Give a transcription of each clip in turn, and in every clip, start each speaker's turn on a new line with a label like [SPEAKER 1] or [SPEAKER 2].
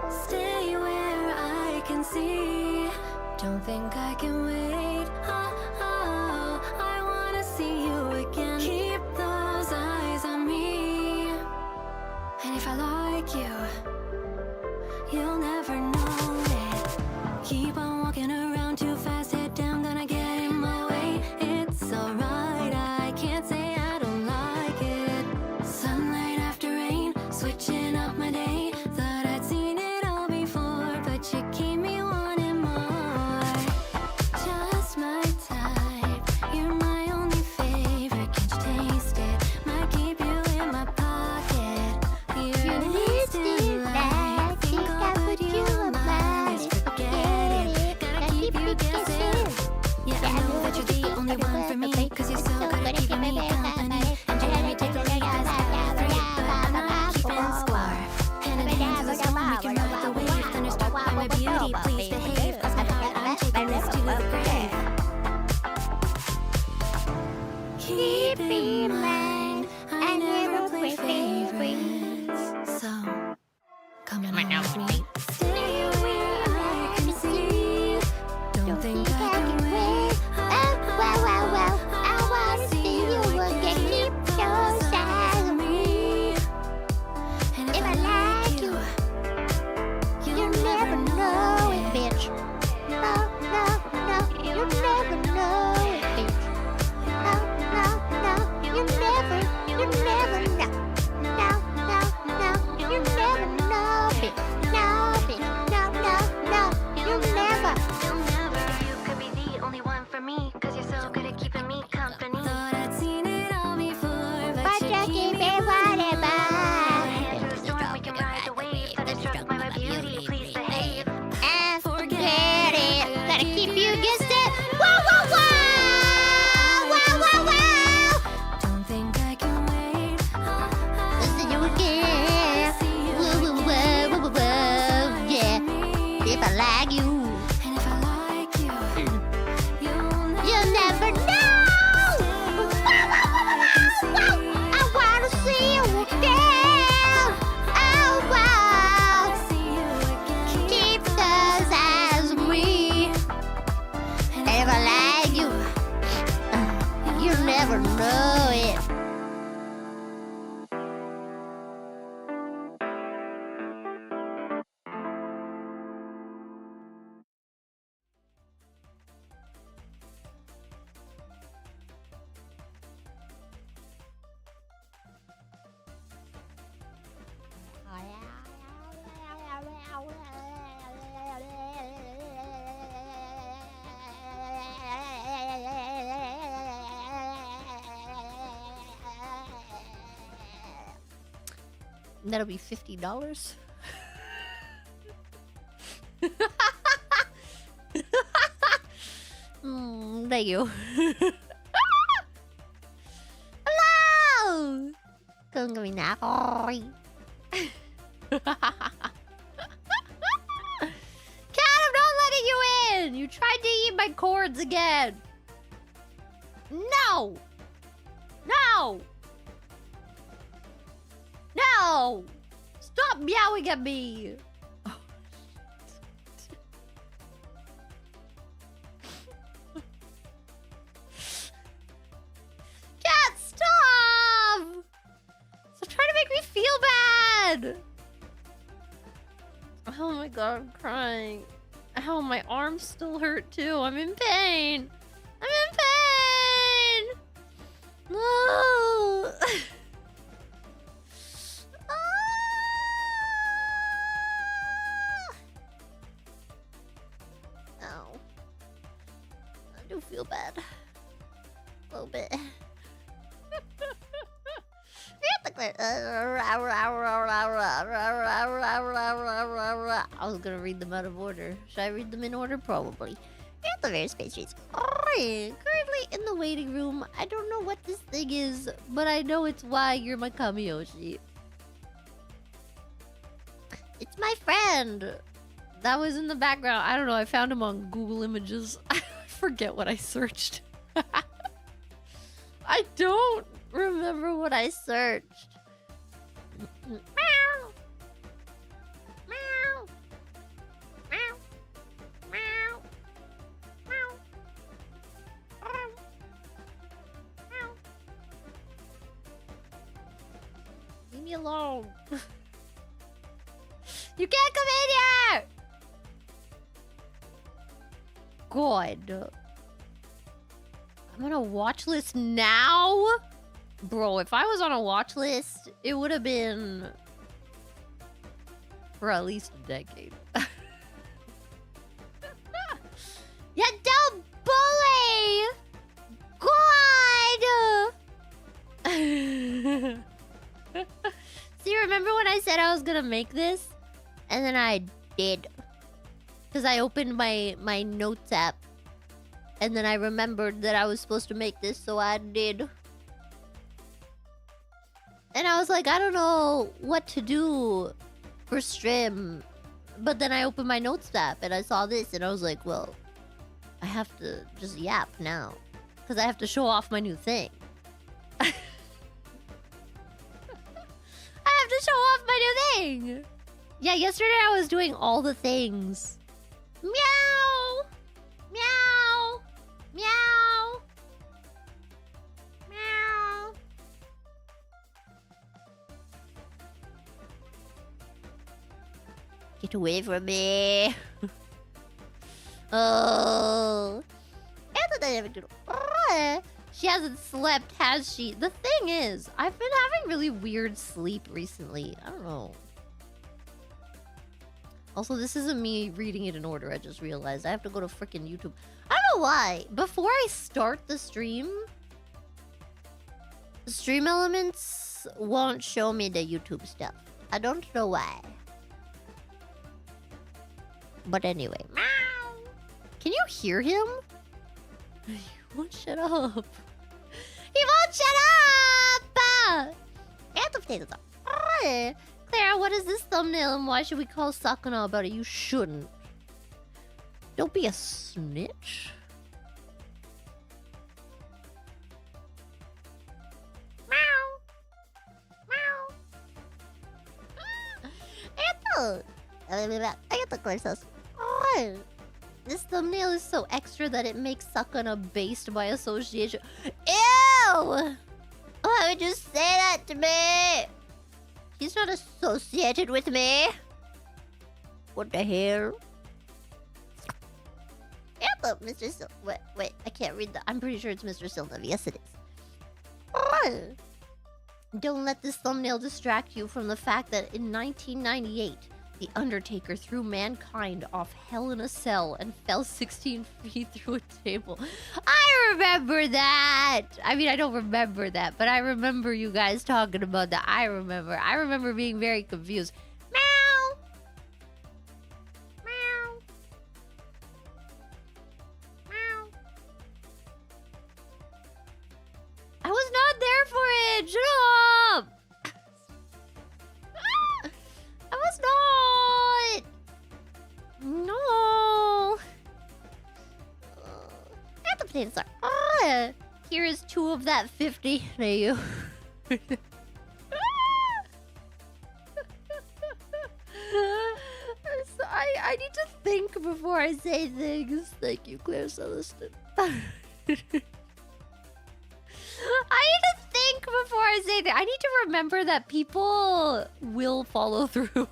[SPEAKER 1] Stay where I can see. Don't think I can wait. I wanna see you again. Keep those eyes on me. And if I like you, you'll never know it. Keep on walking around too fast, head down, gonna get in my way. It's alright, I can't say I don't like it. Sunlight after rain, switching up my day. Thought I'd seen it all before, but you keep me wanting more. Just my type, you're my only favorite. Can't you taste it? Might keep you in my pocket. You're distant light, think I'll put you on my list. Forget it, gotta keep you guessing. Yeah, I know that you're the only one for me, cause you're so good at keeping me company. And you let me take the lead as I three, but I'm not keeping score. Hand in hand to the storm, we can ride the wave. Thunderstruck by my beauty, please behave. Cause my heart, I'm taking this to the grave. Keep in mind, I never play favorites. So, come on with me. Stay where I can see. Don't think I can wait.
[SPEAKER 2] Well, I wanna see you again. Keep those eyes on me.
[SPEAKER 1] And
[SPEAKER 2] If I like you, you'll never know it, bitch. No, you'll never know it, bitch. No, you'll never know. No, you'll never know, bitch. No, bitch. No, you'll never.
[SPEAKER 1] You could be the only one for me, cause you're so good at keeping me company. Thought I'd seen it all before,
[SPEAKER 2] But you keep it whatever.
[SPEAKER 1] Head through the storm, we can ride the wave. Thunderstruck by my beauty, please behave.
[SPEAKER 2] And forget it. Gotta keep you against it. Whoa.
[SPEAKER 1] Don't think I can wait.
[SPEAKER 2] Listen you again. Whoa, yeah. If I like you,
[SPEAKER 1] And if I like you,
[SPEAKER 2] you'll never know. I wanna see you again. Oh, wow. Keep those eyes on me. And if I like you, you'll never know it. That'll be $50. Thank you. Hello! Kung Kaminari. Cat, I'm not letting you in! You tried to eat my cords again! No! No! Stop meowing at me! Cat, stop! Stop trying to make me feel bad! Oh my god, I'm crying. Ow, my arms still hurt too. I'm in pain. I'm in pain! No! Ow. I do feel bad. A little bit. I was gonna read them out of order. Should I read them in order? Probably. At the various pastries. Currently in the waiting room. I don't know what this thing is, but I know it's why you're my Kamiyoshi. It's my friend. That was in the background. I don't know. I found him on Google Images. I forget what I searched. I don't remember what I searched. Meow. Meow. me alone. You can't come in here! God. I'm on a watch list now? Bro, if I was on a watch list, it would have been for at least a decade. You don't bully! God! See, remember when I said I was gonna make this? And then I did. Because I opened my notes app. And then I remembered that I was supposed to make this, so I did. And I was like, I don't know what to do for stream. But then I opened my notes app and I saw this and I was like, well, I have to just yap now. Because I have to show off my new thing. I have to show off my new thing. Yeah, yesterday I was doing all the things. Meow! Meow! Meow! Meow! Get away from me! Oh! She hasn't slept, has she? The thing is, I've been having really weird sleep recently. I don't know. Also, this isn't me reading it in order. I just realized I have to go to freaking YouTube. I don't know why. Before I start the stream elements won't show me the YouTube stuff. I don't know why. But anyway. Meow. Can you hear him? He won't shut up. He won't shut up! And the potatoes are... Clara, what is this thumbnail and why should we call Sakuna about it? You shouldn't. Don't be a snitch. Meow. Meow. I get the Clara's. This thumbnail is so extra that it makes Sakuna based by association. Ew! Why would you say that to me? He's not associated with me. What the hell? Yeah, but Mr. Sil... Wait, I can't read that. I'm pretty sure it's Mr. Silnev. Yes, it is. Don't let this thumbnail distract you from the fact that in 1998, The Undertaker threw mankind off Hell in a Cell and fell 16 feet through a table. I remember that! I mean, I don't remember that, but I remember you guys talking about that. I remember being very confused. Meow! Meow! Meow! I was not there for it! Shut up! I was not! No! And the potatoes are... Here is 2 of that 50. There you. I need to think before I say things. Thank you, Claire Celestin. I need to think before I say that. I need to remember that people will follow through.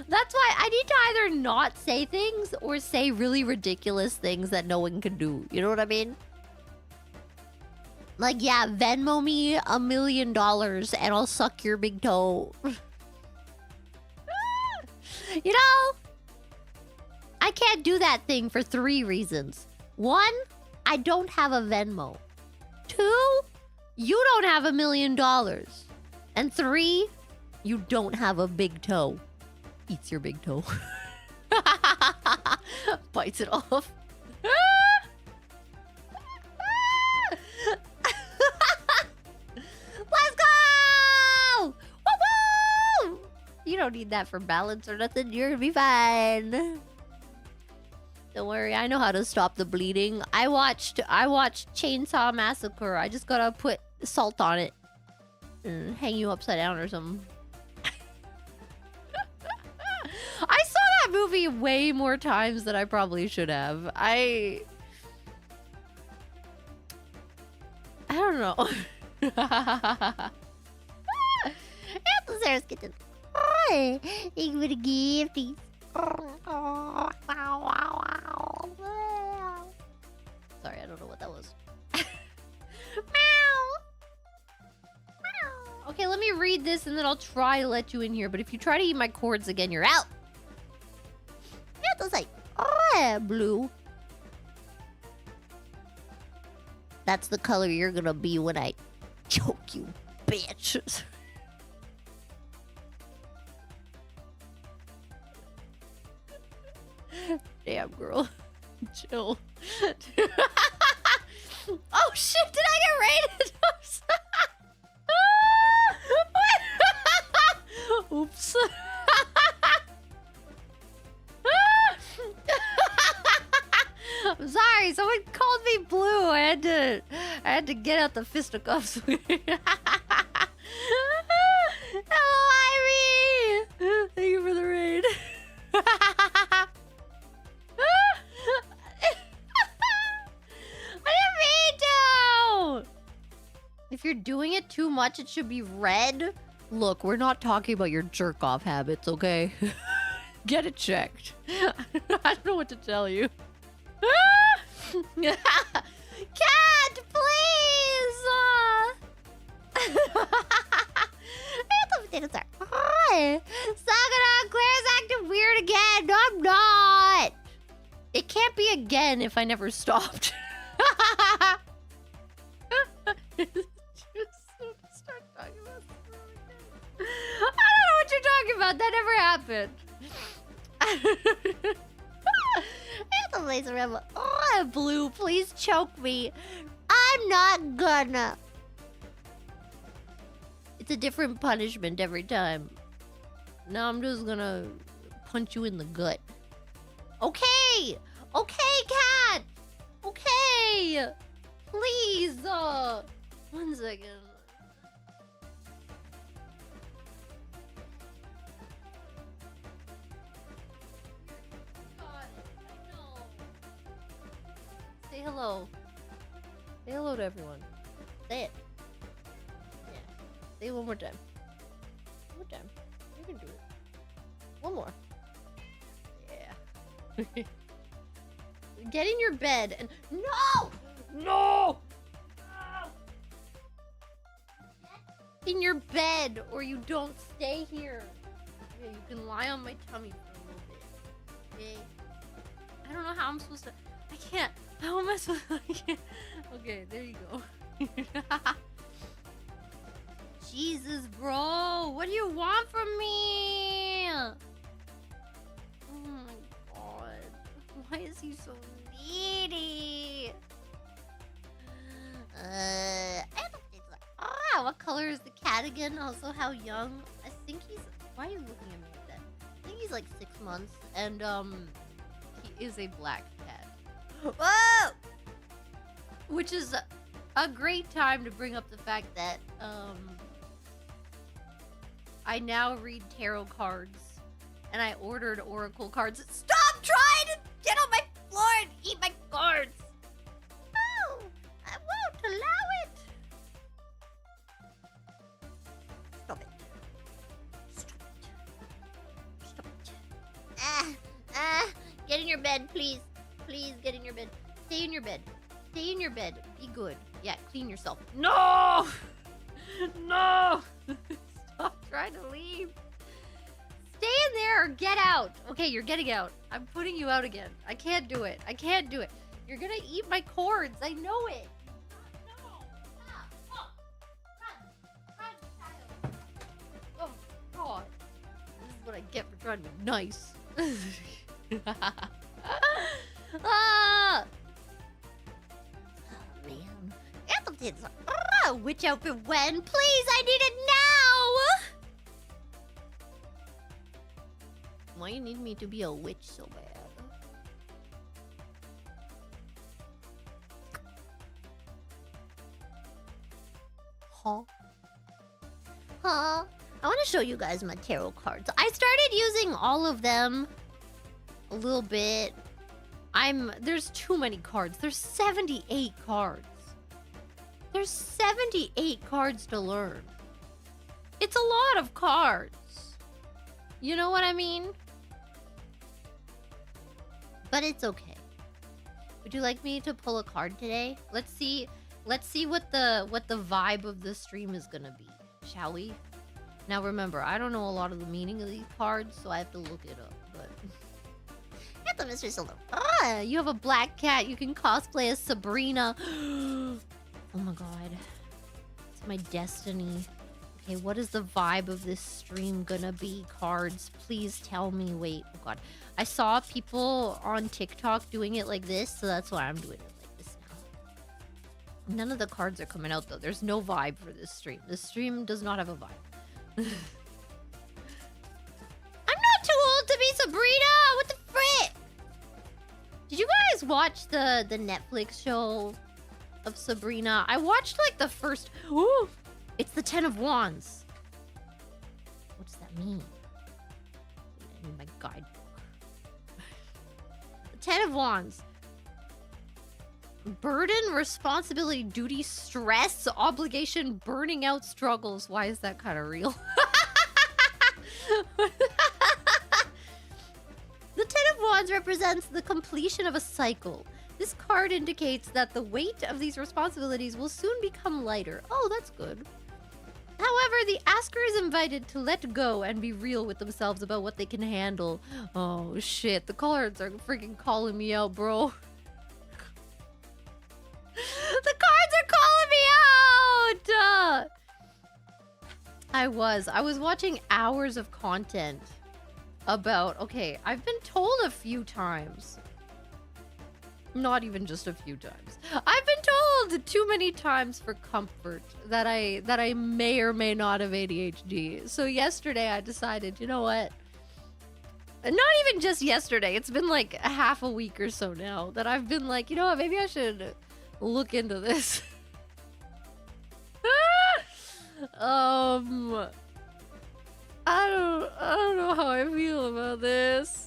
[SPEAKER 2] That's why I need to either not say things or say really ridiculous things that no one can do. You know what I mean? Like, yeah, Venmo me $1 million and I'll suck your big toe. You know, I can't do that thing for 3 reasons. 1, I don't have a Venmo. 2, you don't have $1 million. And 3, you don't have a big toe. Eats your big toe. Bites it off. Let's go! Woo-woo! You don't need that for balance or nothing. You're gonna be fine. Don't worry, I know how to stop the bleeding. I watched Chainsaw Massacre. I just gotta put salt on it and hang you upside down or something. I saw that movie way more times than I probably should have. I don't know. Sarah's kitten. Thank you for the gifties. Sorry, I don't know what that was. Meow. Okay, let me read this and then I'll try to let you in here. But if you try to eat my cords again, you're out. Yeah, that's like, blue. That's the color you're gonna be when I choke you, bitch. Damn, girl. Chill. Oh, shit, did I get raided? Oops. I'm sorry, someone called me blue. I had to get out the fisticuffs. Hello, Irene. Thank you for the raid. I didn't mean to. If you're doing it too much, it should be red. Look, we're not talking about your jerk-off habits, okay? Get it checked. I don't know what to tell you. Cat, please! Hi! Sagana, Claire's acting weird again. No, I'm not. It can't be again if I never stopped. Start talking about I don't know what you're talking about. That never happened. Anthem Laser Rebel. Oh, Blue, please choke me. I'm not gonna. It's a different punishment every time. Now I'm just gonna punch you in the gut. Okay! Okay, cat! Okay! Please, 1 second. Say hello. Say hello to everyone. Say it. Yeah. Say it one more time. One more time. You can do it. One more. Yeah. Get in your bed and... No! No! Get in your bed or you don't stay here. Yeah, you can lie on my tummy for a little bit. Okay? I don't know how I'm supposed to... I can't. How am I supposed to... I can't. Okay, there you go. Jesus, bro. What do you want from me? Oh my god. Why is he so needy? I don't think so. Ah, what color is the cat again? Also, how young? I think he's... Why are you looking at me like that? I think he's like 6 months. And, he is a black cat. Whoa! Which is a great time to bring up the fact that, I now read tarot cards. And I ordered oracle cards. Stop trying to get on my floor and eat my cards! No! I won't allow it! Stop it. Stop it. Get in your bed, please. Please get in your bed. Stay in your bed. Stay in your bed. Be good. Yeah, clean yourself. No! No! Stop trying to leave. Stay in there or get out. Okay, you're getting out. I'm putting you out again. I can't do it. I can't do it. You're gonna eat my cords. I know it. No. Stop. Oh. Run, child. Oh, God. This is what I get for trying to be nice. Ah! Oh, man. Anthem tits. Which outfit when? Please, I need it now! Why you need me to be a witch so bad? Huh? I want to show you guys my tarot cards. I started using all of them a little bit. There's too many cards. There's 78 cards. There's 78 cards to learn.
[SPEAKER 3] It's a lot of cards. You know what I mean? But it's okay. Would you like me to pull a card today? Let's see what the vibe of the stream is gonna be, shall we? Now remember, I don't know a lot of the meaning of these cards, so I have to look it up. But Anthem, Mr. Silver. Ah, you have a black cat. You can cosplay as Sabrina. Oh my god, it's my destiny. Okay, what is the vibe of this stream gonna be? Cards, please tell me. Wait, oh god. I saw people on TikTok doing it like this, so that's why I'm doing it like this now. None of the cards are coming out, though. There's no vibe for this stream. This stream does not have a vibe. I'm not too old to be Sabrina! What the frick? Did you guys watch the Netflix show of Sabrina? I watched, like, the first... Ooh! It's the 10 of Wands. What does that mean? I need my guidebook. The 10 of Wands. Burden, responsibility, duty, stress, obligation, burning out, struggles. Why is that kind of real? The 10 of Wands represents the completion of a cycle. This card indicates that the weight of these responsibilities will soon become lighter. Oh, that's good. However, the asker is invited to let go and be real with themselves about what they can handle. Oh, shit. The cards are freaking calling me out, bro. The cards are calling me out! I was watching hours of content about... Okay, I've been told a few times. Not even just a few times. I've been told too many times for comfort that I may or may not have ADHD. So yesterday I decided, you know what? Not even just yesterday. It's been like a half a week or so now that I've been like, you know what? Maybe I should look into this. I don't know how I feel about this.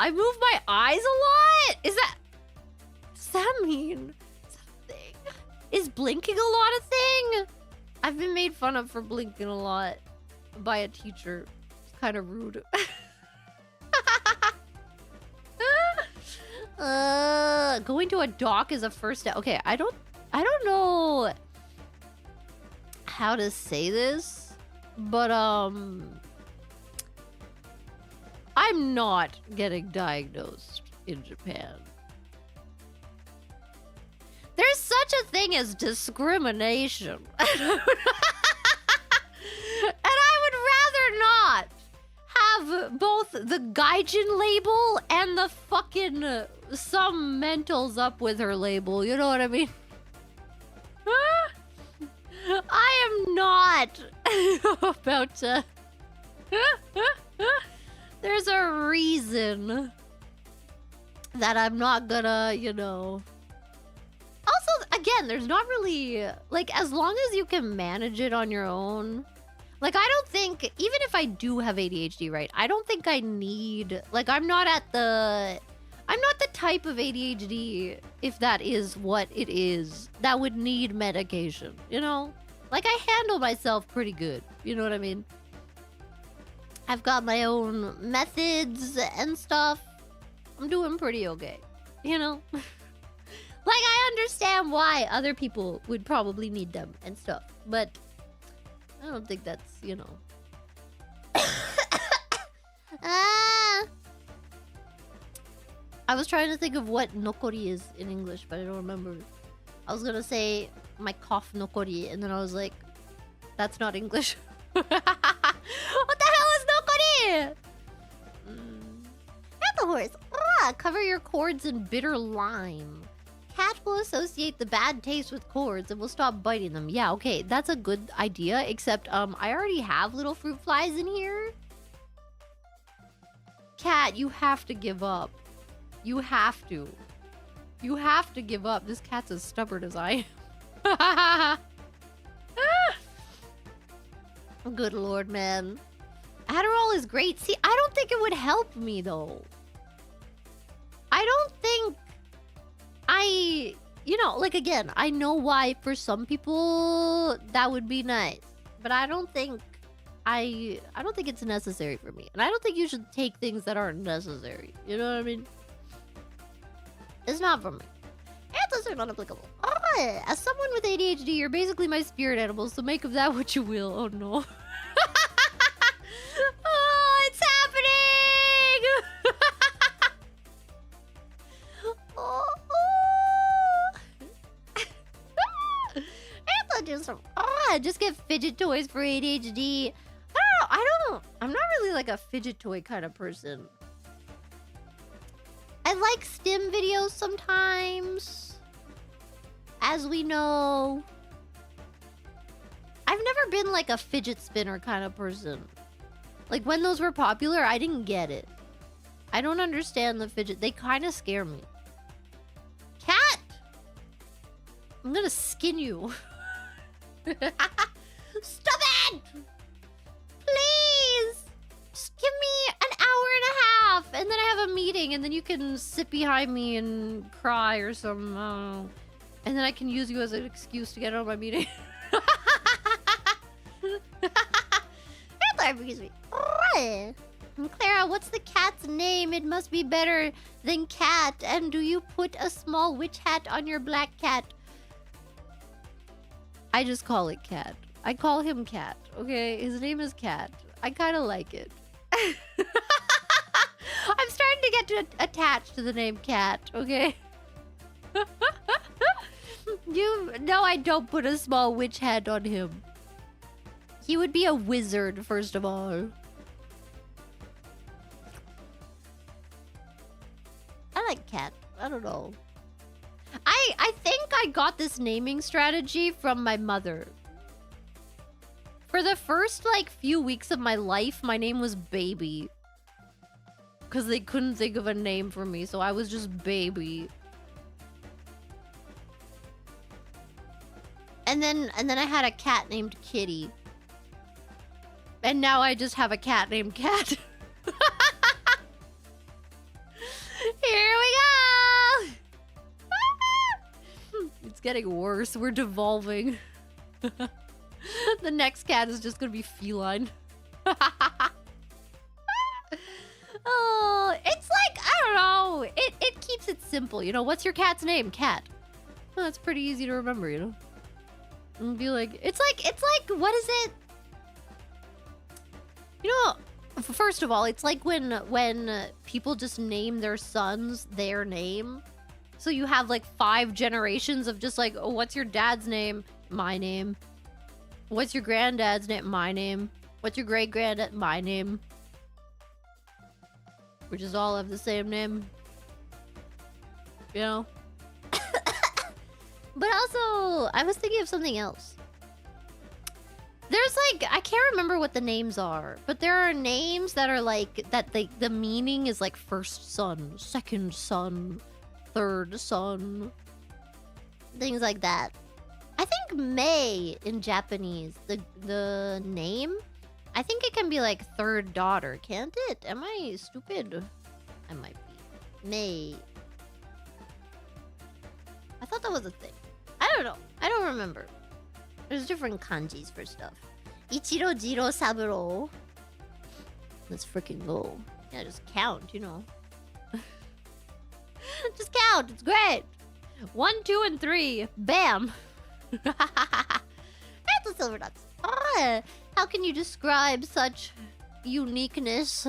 [SPEAKER 3] I move my eyes a lot? Does that mean? Is that a thing? Is blinking a lot a thing? I've been made fun of for blinking a lot by a teacher. It's kind of rude. Going to a dock is a first step. Okay, I don't know how to say this, but I'm not getting diagnosed in Japan. There's such a thing as discrimination. And I would rather not have both the gaijin label and the fucking some mentals up with her label. You know what I mean? I am not about to... There's a reason that I'm not gonna, you know... Also, again, there's not really... Like, as long as you can manage it on your own... Like, I don't think... Even if I do have ADHD, right? I don't think I need... Like, I'm not the type of ADHD, if that is what it is, that would need medication, you know? Like, I handle myself pretty good, you know what I mean? I've got my own methods and stuff. I'm doing pretty okay, you know? Like, I understand why other people would probably need them and stuff, but I don't think that's, you know... I was trying to think of what nokori is in English, but I don't remember. I was gonna say my cough nokori, and then I was like, that's not English. What the hell is nokori? Not the horse. Cover your cords in bitter lime. Cat will associate the bad taste with cords and will stop biting them. Yeah, okay, that's a good idea, except I already have little fruit flies in here. Cat, you have to give up. You have to. You have to give up. This cat's as stubborn as I am. Good lord, man. Adderall is great. See, I don't think it would help me though. I don't think you know, like again, I know why for some people that would be nice, but I don't think it's necessary for me. And I don't think you should take things that aren't necessary. You know what I mean? It's not for me. Answers are not applicable. Oh, as someone with ADHD, you're basically my spirit animal, so make of that what you will. Oh no. Oh, it's happening! Oh. Just get fidget toys for ADHD. I'm not really like a fidget toy kind of person. I like stim videos sometimes. As we know. I've never been like a fidget spinner kind of person. Like when those were popular, I didn't get it. I don't understand the fidget. They kind of scare me. Cat! I'm gonna skin you. Stop it! Please! Just give me an hour and a half, and then I have a meeting, and then you can sit behind me and cry or something. I don't know. And then I can use you as an excuse to get out of my meeting. Clara, what's the cat's name? It must be better than cat. And do you put a small witch hat on your black cat? I just call it Cat. I call him Cat, okay? His name is Cat. I kind of like it. I'm starting to get attached to the name Cat, okay? No, I don't put a small witch hat on him. He would be a wizard, first of all. I like Cat. I don't know. I think I got this naming strategy from my mother. For the first, like, few weeks of my life, my name was Baby. Because they couldn't think of a name for me, so I was just Baby. And then I had a cat named Kitty. And now I just have a cat named Cat. Here we go! It's getting worse. We're devolving. The next cat is just gonna be feline. Oh, it's like, I don't know. It keeps it simple, you know? What's your cat's name? Cat. Oh, that's pretty easy to remember, you know? And be like, it's like, what is it? You know, first of all, it's like when people just name their sons their name. So you have like 5 generations of just like, oh, what's your dad's name? My name. What's your granddad's name? My name. What's your great-granddad? My name. We just all have the same name. You know? But also, I was thinking of something else. There's like, I can't remember what the names are, but there are names that are like, the meaning is like first son, second son, third son. Things like that. I think Mei in Japanese, the name, I think it can be like third daughter, can't it? Am I stupid? I might be. Mei. I thought that was a thing. I don't know. I don't remember. There's different kanjis for stuff. Ni0Pkev0Ro. Let's freaking go. Yeah, just count, you know. Just count. It's great. 1, 2, and 3. Bam. That's the silver nuts. Ah, how can you describe such uniqueness?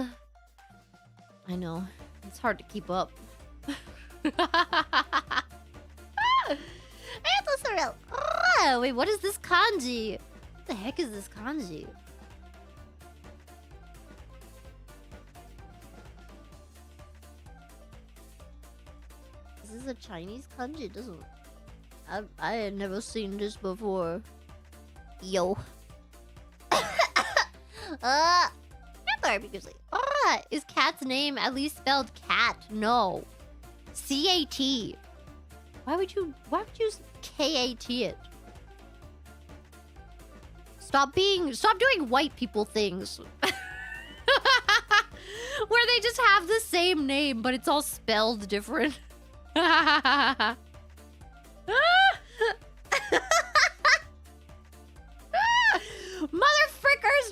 [SPEAKER 3] I know. It's hard to keep up. Oh, wait, what is this kanji? What the heck is this kanji? Is this a Chinese kanji? It doesn't... I had never seen this before. Yo. Is Cat's name at least spelled cat? No. C-A-T. Why would you K-A-T it? Stop doing white people things. they just have the same name, but it's all spelled different. Motherfrickers,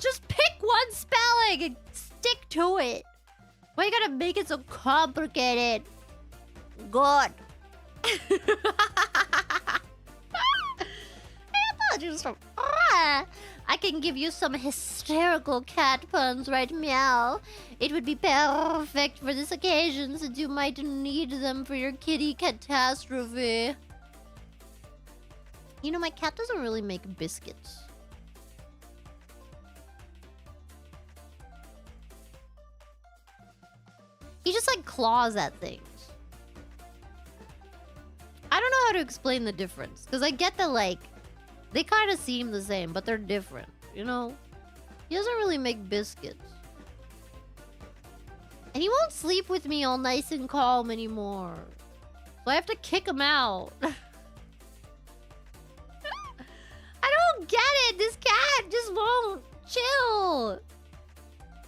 [SPEAKER 3] just pick one spelling and stick to it. Why you gotta make it so complicated? God. I can give you some hysterical cat puns right meow. It would be perfect for this occasion since you might need them for your kitty catastrophe. You know, my cat doesn't really make biscuits. He just like claws at things. I don't know how to explain the difference because I get that like they kind of seem the same, but they're different, you know? He doesn't really make biscuits. And he won't sleep with me all nice and calm anymore. So I have to kick him out. I don't get it. This cat just won't chill.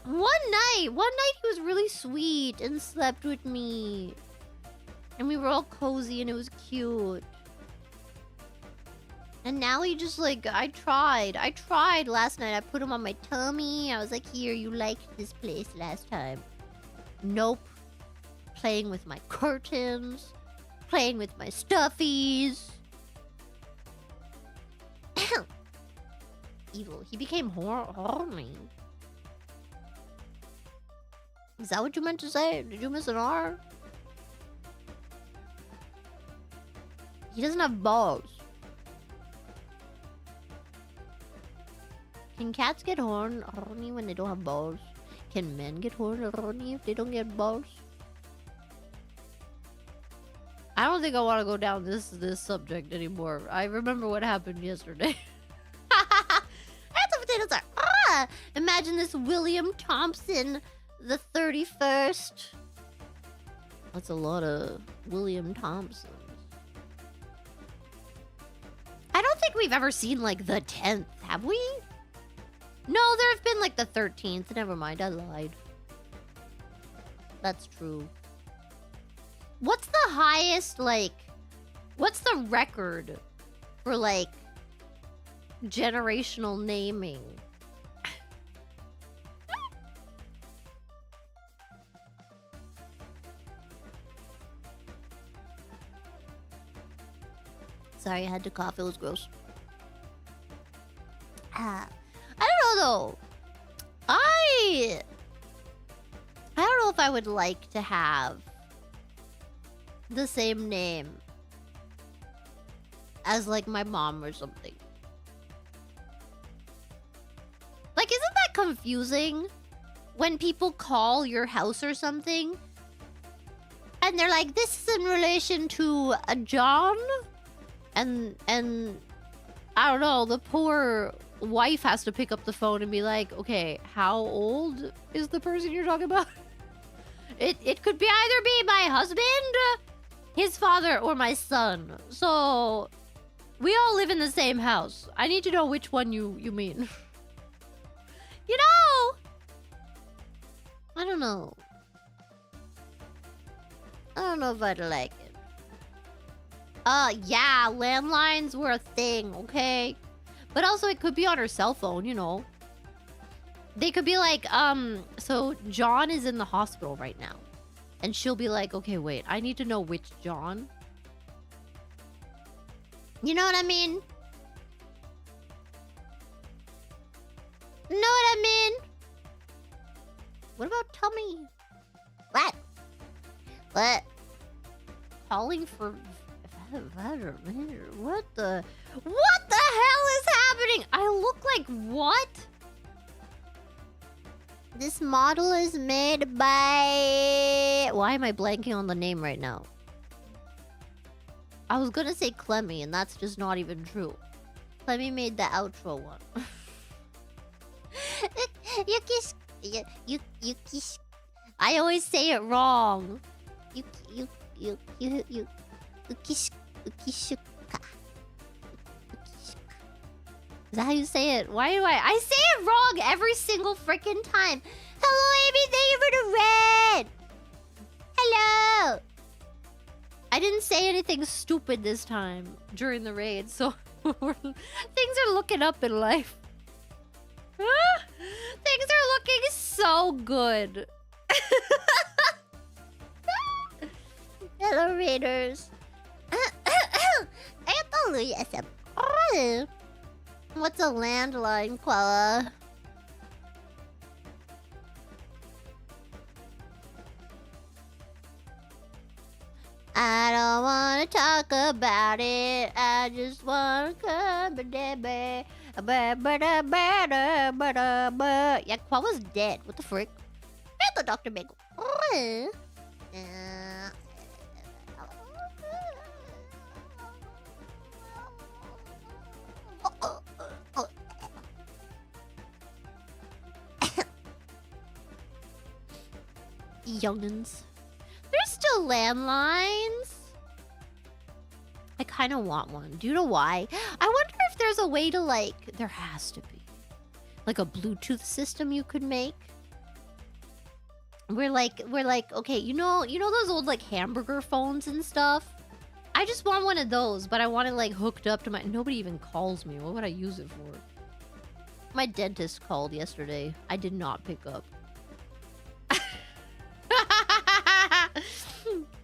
[SPEAKER 3] One night he was really sweet and slept with me. And we were all cozy and it was cute. And now he just like, I tried last night. I put him on my tummy. I was like, here, you liked this place last time. Nope. Playing with my curtains. Playing with my stuffies. Evil. He became horny. Is that what you meant to say? Did you miss an R? He doesn't have balls. Can cats get horny when they don't have balls? Can men get horny if they don't get balls? I don't think I want to go down this subject anymore. I remember what happened yesterday. That's what potatoes are. Ah! Imagine this William Thompson the 31st. That's a lot of William Thompsons. I don't think we've ever seen like the 10th, have we? No, there have been like the 13th. Never mind, I lied. That's true. What's the highest, like... What's the record for, like, generational naming? Sorry, I had to cough. It was gross. I don't know, though. I don't know if I would like to have the same name as, like, my mom or something. Like, isn't that confusing? When people call your house or something, and they're like, this is in relation to a John? And I don't know, the poor wife has to pick up the phone and be like, okay, how old is the person you're talking about? It could be either be my husband, his father, or my son. So we all live in the same house. I need to know which one you mean. You know? I don't know. I don't know if I'd like it. Yeah, landlines were a thing, okay? But also it could be on her cell phone, you know. They could be like, so John is in the hospital right now. And she'll be like, okay, wait, I need to know which John. You know what I mean? Know what I mean? What about tummy? What? What? Calling for... What the hell is happening? I look like what? This model is made by... Why am I blanking on the name right now? I was gonna say Clemmy, and that's just not even true. Clemmy made the outro one. You kiss. I always say it wrong. You kiss. Is that how you say it? Why do I say it wrong every single freaking time? Hello, Amy. Thank you for the anything stupid this time during the raid, so things are looking up in life. Things are looking so good.
[SPEAKER 2] Hello, Raiders.
[SPEAKER 3] What's a landline, Quella? I don't want to talk about it. I just want to come. Yeah, Quella's dead. What the frick? Hello, Dr. Bagel. Youngins. There's still landlines. I kind of want one. Do you know why? I wonder if there's a way to, like, there has to be, like, a Bluetooth system you could make. We're like, okay, you know those old, like, hamburger phones and stuff? I just want one of those, but I want it, like, hooked up to my... Nobody even calls me. What would I use it for? My dentist called yesterday. I did not pick up.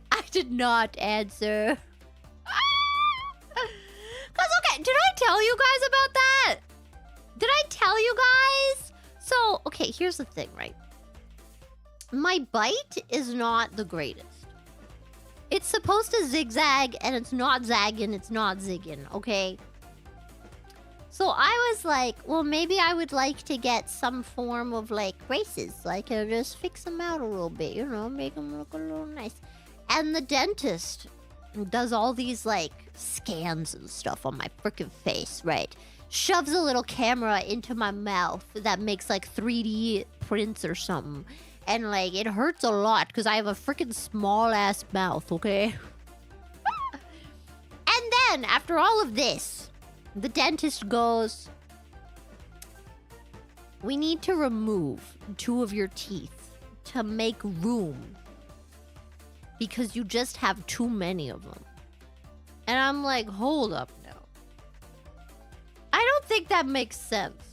[SPEAKER 3] I did not answer. Cause okay, did I tell you guys about that? Did I tell you guys? So, okay, here's the thing, right? My bite is not the greatest. It's supposed to zigzag, and it's not zagging, it's not zigging, okay? So I was like, well, maybe I would like to get some form of, like, braces. So I can just fix them out a little bit, you know, make them look a little nice. And the dentist does all these, like, scans and stuff on my freaking face, right? Shoves a little camera into my mouth that makes, like, 3D prints or something. And, like, it hurts a lot because I have a freaking small-ass mouth, okay? And then, after all of this, the dentist goes, we need to remove 2 of your teeth to make room because you just have too many of them. And I'm like, hold up now. I don't think that makes sense.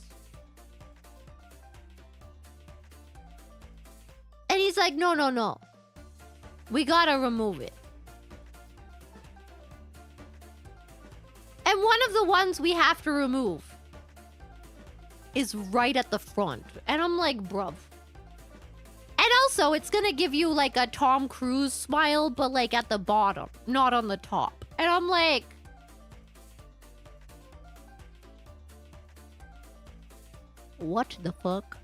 [SPEAKER 3] And he's like, no. We gotta remove it. And one of the ones we have to remove is right at the front. And I'm like, bruv. And also, it's gonna give you like a Tom Cruise smile, but like at the bottom, not on the top. And I'm like... what the fuck?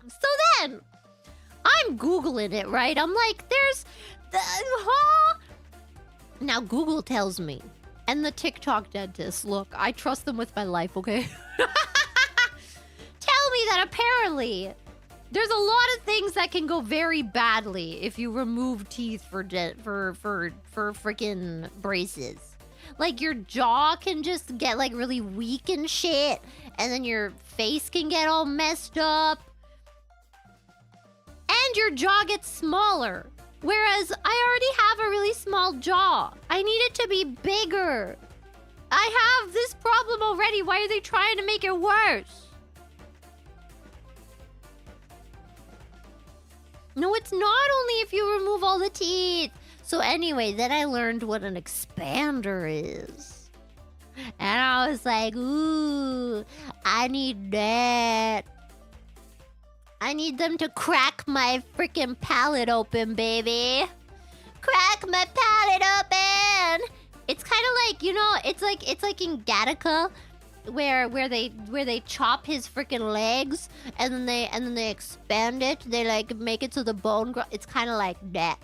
[SPEAKER 3] So then, I'm Googling it, right? I'm like, there's... Now, Google tells me, and the TikTok dentist, look, I trust them with my life, okay? Tell me that apparently there's a lot of things that can go very badly if you remove teeth for freaking braces. Like, your jaw can just get, like, really weak and shit, and then your face can get all messed up. And your jaw gets smaller. Whereas I already have a really small jaw. I need it to be bigger. I have this problem already. Why are they trying to make it worse? No, it's not only if you remove all the teeth. So anyway, then I learned what an expander is. And I was like, ooh, I need that. I need them to crack my freaking palate open, baby. Crack my palate open. It's kind of like, you know, it's like in Gattaca, where they chop his freaking legs and then they expand it. They like make it so the bone it's kind of like that.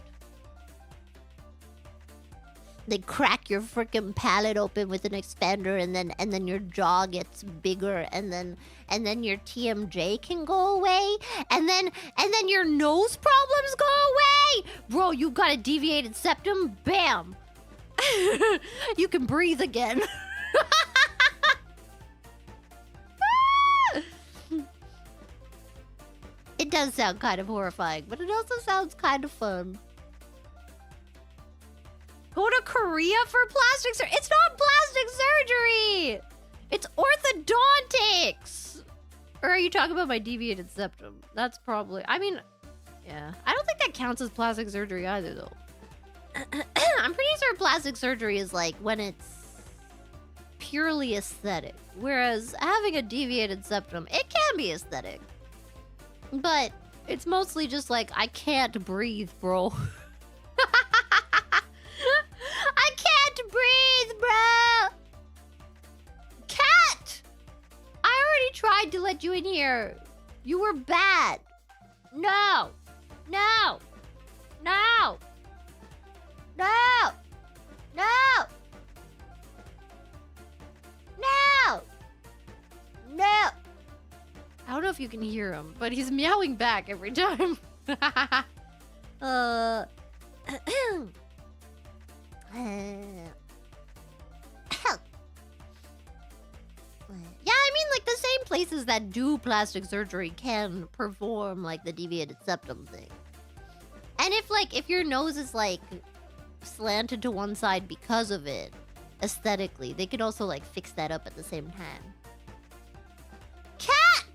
[SPEAKER 3] They crack your freaking palate open with an expander, and then your jaw gets bigger, and then your TMJ can go away, and then your nose problems go away. Bro, you got a deviated septum, bam. You can breathe again. It does sound kind of horrifying, but it also sounds kind of fun. Go to Korea for plastic surgery. It's not plastic surgery. It's orthodontics. Or are you talking about my deviated septum? That's probably... I mean, yeah. I don't think that counts as plastic surgery either, though. I'm pretty sure plastic surgery is like when it's purely aesthetic. Whereas having a deviated septum, it can be aesthetic. But it's mostly just like, I can't breathe, bro. I can't breathe, bro! Cat! I already tried to let you in here. You were bad. No! No! No! No! No! No! No! I don't know if you can hear him, but he's meowing back every time. Yeah, I mean, like, the same places that do plastic surgery can perform, like, the deviated septum thing. And if your nose is, like, slanted to one side because of it, aesthetically, they could also, like, fix that up at the same time. Cat!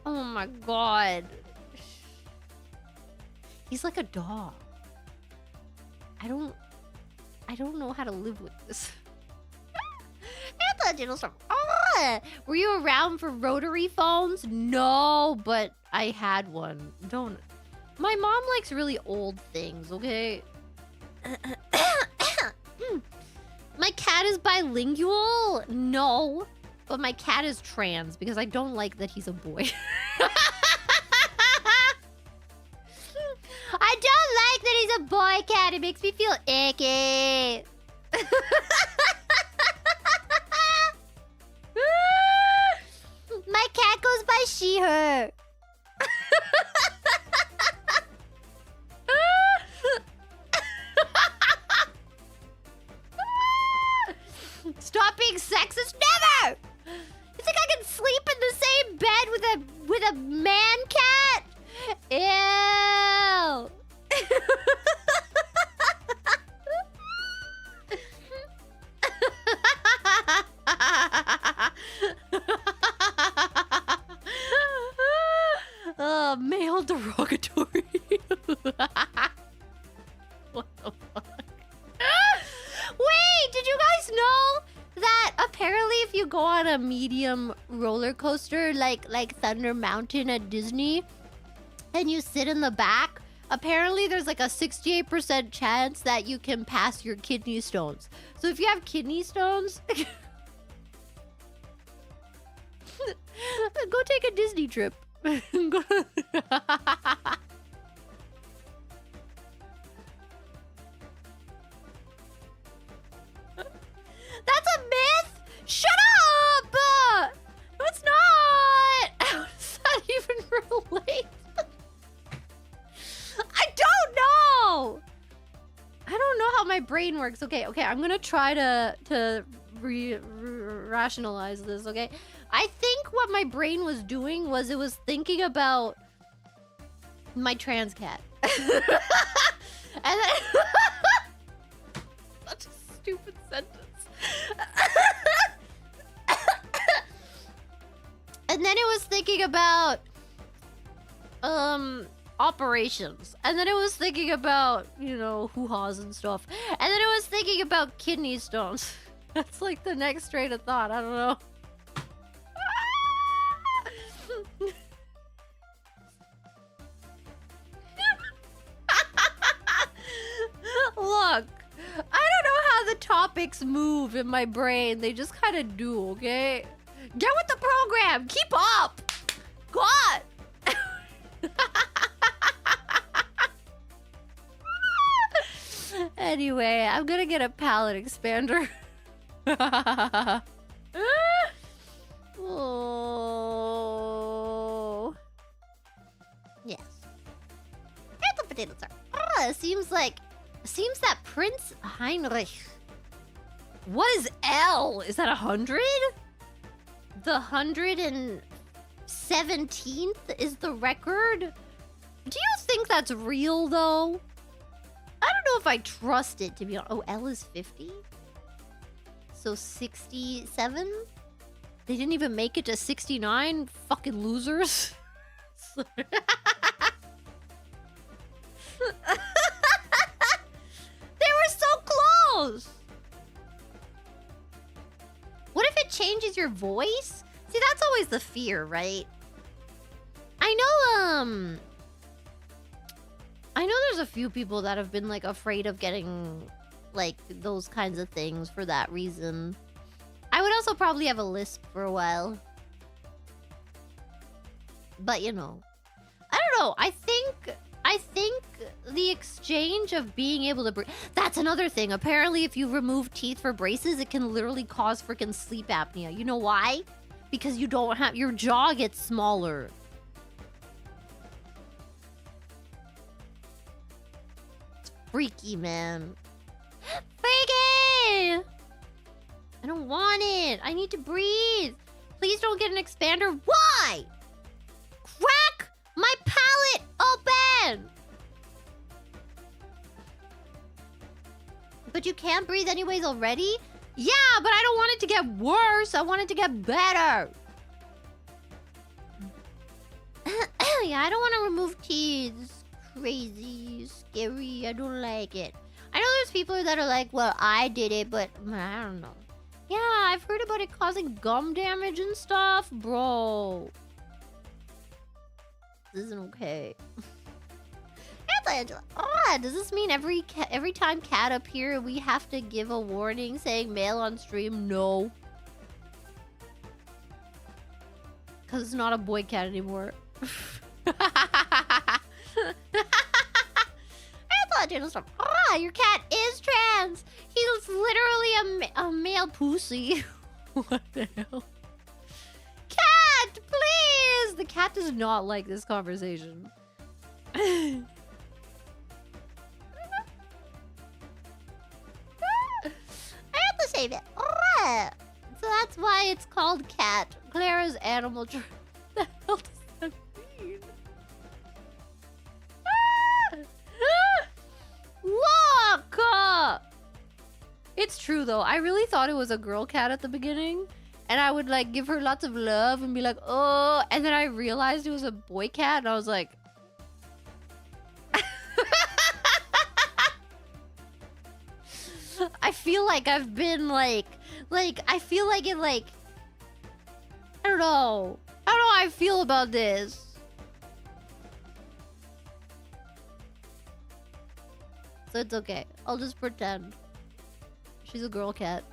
[SPEAKER 3] Oh my god. He's like a dog. I don't know how to live with this. Oh, were you around for rotary phones? No, but I had one. My mom likes really old things, okay? My cat is bilingual? No. But my cat is trans because I don't like that he's a boy. I don't like that he's a boy cat. It makes me feel icky. My cat goes by she, her. Stop being sexist. Never! You think I can sleep in the same bed with a man cat? Ew. Male derogatory. What the fuck? Wait, did you guys know that apparently if you go on a medium roller coaster like Thunder Mountain at Disney and you sit in the back, apparently there's like a 68% chance that you can pass your kidney stones. So if you have kidney stones, go take a Disney trip. That's a myth? Shut up! No, it's not! How does that even relate? I don't know! I don't know how my brain works. Okay, I'm gonna try to rationalize this, okay? I think what my brain was doing was it was thinking about my trans cat. And then... Such a stupid sentence. And then it was thinking about operations. And then it was thinking about, hoo-haws and stuff. And then it was thinking about kidney stones. That's like the next train of thought. I don't know. Look, I don't know how the topics move in my brain. They just kind of do, okay? Get with the program. Keep up. God. Anyway, I'm gonna get a palate expander. Oh. Yes. Here's the potato sir. It seems that Prince Heinrich. What is L? Is that 100? The 117th is the record? Do you think that's real, though? I don't know if I trust it, to be honest. Oh, L is 50? So 67? They didn't even make it to 69? Fucking losers. They were so close! What if it changes your voice? See, that's always the fear, right? I know there's a few people that have been, like, afraid of getting, like, those kinds of things for that reason. I would also probably have a lisp for a while. But, you know. I don't know. I think the exchange of being able to breathe... That's another thing. Apparently, if you remove teeth for braces, it can literally cause freaking sleep apnea. You know why? Because you don't have... Your jaw gets smaller. It's freaky, man. Freaky! I don't want it. I need to breathe. Please don't get an expander. Why? Crack my palate open! But you can't breathe anyways already? Yeah, but I don't want it to get worse. I want it to get better. Yeah, I don't want to remove teeth. It's crazy, scary. I don't like it. I know there's people that are like, well, I did it, but I don't know. Yeah, I've heard about it causing gum damage and stuff. Bro. This isn't okay. Angela. Oh, does this mean every time cat up here we have to give a warning saying male on stream? No. Because it's not a boy cat anymore. Ah, your cat is trans. He's literally a male pussy. What the hell? Cat, please! The cat does not like this conversation. I have to save it. So that's why it's called Cat. Clara's animal. What the hell does that mean? Look! It's true though. I really thought it was a girl cat at the beginning. And I would like give her lots of love and be like, oh. And then I realized it was a boy cat. And I was like... I feel like I've been like I feel like it like I don't know how I feel about this. So it's okay. I'll just pretend. She's a girl cat.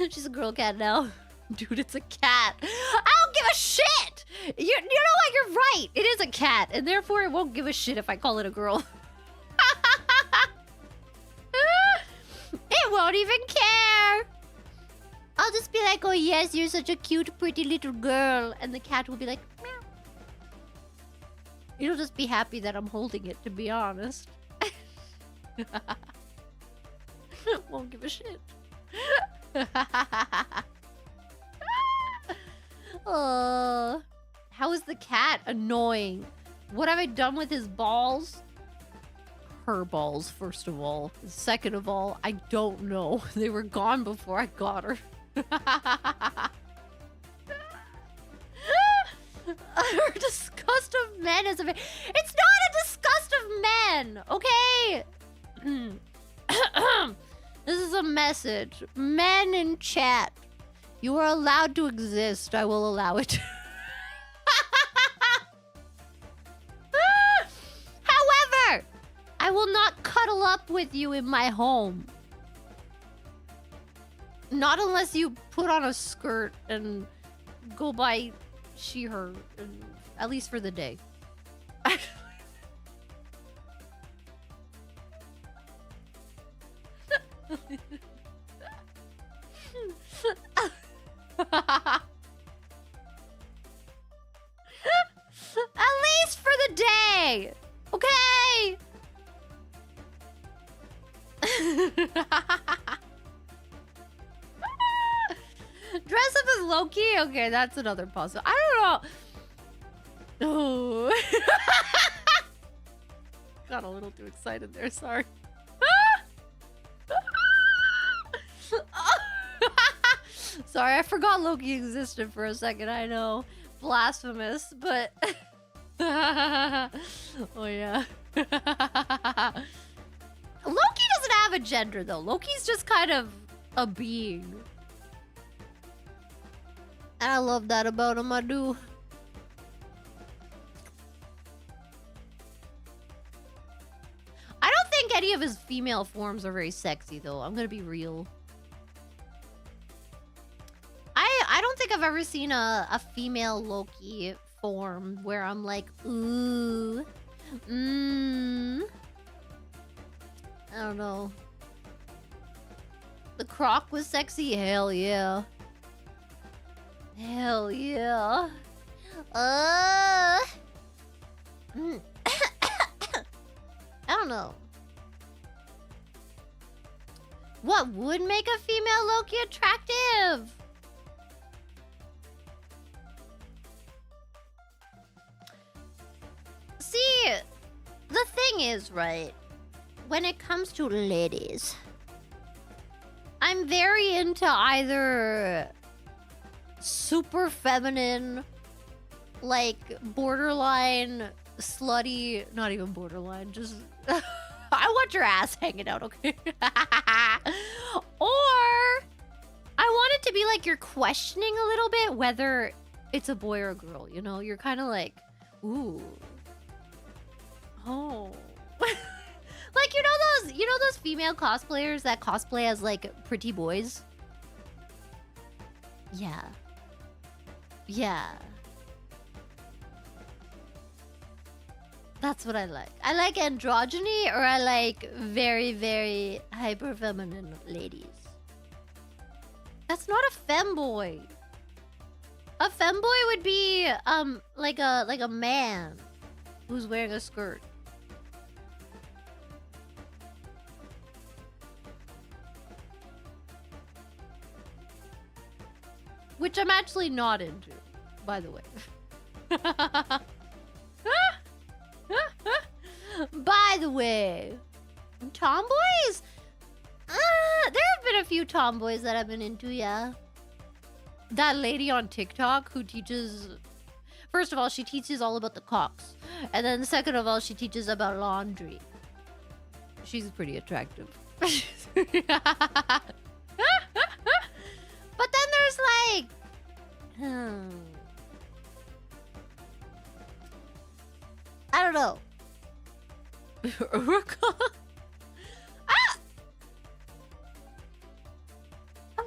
[SPEAKER 3] She's a girl cat now. Dude, it's a cat. I don't give a shit! You know what? You're right. It is a cat. And therefore, it won't give a shit if I call it a girl. It won't even care. I'll just be like, oh yes, you're such a cute, pretty little girl. And the cat will be like, meow. It'll just be happy that I'm holding it, to be honest. Won't give a shit. Oh, how is the cat annoying? What have I done with his balls? Her balls, first of all. Second of all, I don't know. They were gone before I got her. Her disgust of men is a... It's not a disgust of men, okay? This is a message. Men in chat, you are allowed to exist. I will allow it. However, I will not cuddle up with you in my home. Not unless you put on a skirt and go by she, her, at least for the day. At least for the day. Okay. Dress up as Loki? Okay, that's another puzzle. I don't know. Oh. got a little too excited there. Sorry. Sorry, I forgot Loki existed for a second. I know. Blasphemous, but... oh, yeah. Loki doesn't have a gender, though. Loki's just kind of a being. And I love that about him, I do. I don't think any of his female forms are very sexy, though. I'm gonna be real. I don't think I've ever seen a female Loki form where I'm like, ooh, I don't know. The Croc was sexy? Hell yeah. Hell yeah. I don't know. What would make a female Loki attractive? See, the thing is, right, when it comes to ladies, I'm very into either super feminine, like borderline slutty, not even borderline, just I want your ass hanging out, okay? Or I want it to be like you're questioning a little bit whether it's a boy or a girl, you know? You're kind of like, ooh. Oh. Like, you know those female cosplayers that cosplay as like pretty boys? Yeah. Yeah. That's what I like. I like androgyny, or I like very, very hyper feminine ladies. That's not a femboy. A femboy would be like a man who's wearing a skirt. Which I'm actually not into, by the way. By the way, tomboys? There have been a few tomboys that I've been into, yeah. That lady on TikTok who teaches... First of all, she teaches all about the cocks. And then second of all, she teaches about laundry. She's pretty attractive. But then there's like... I don't know. Uruka? Ah! I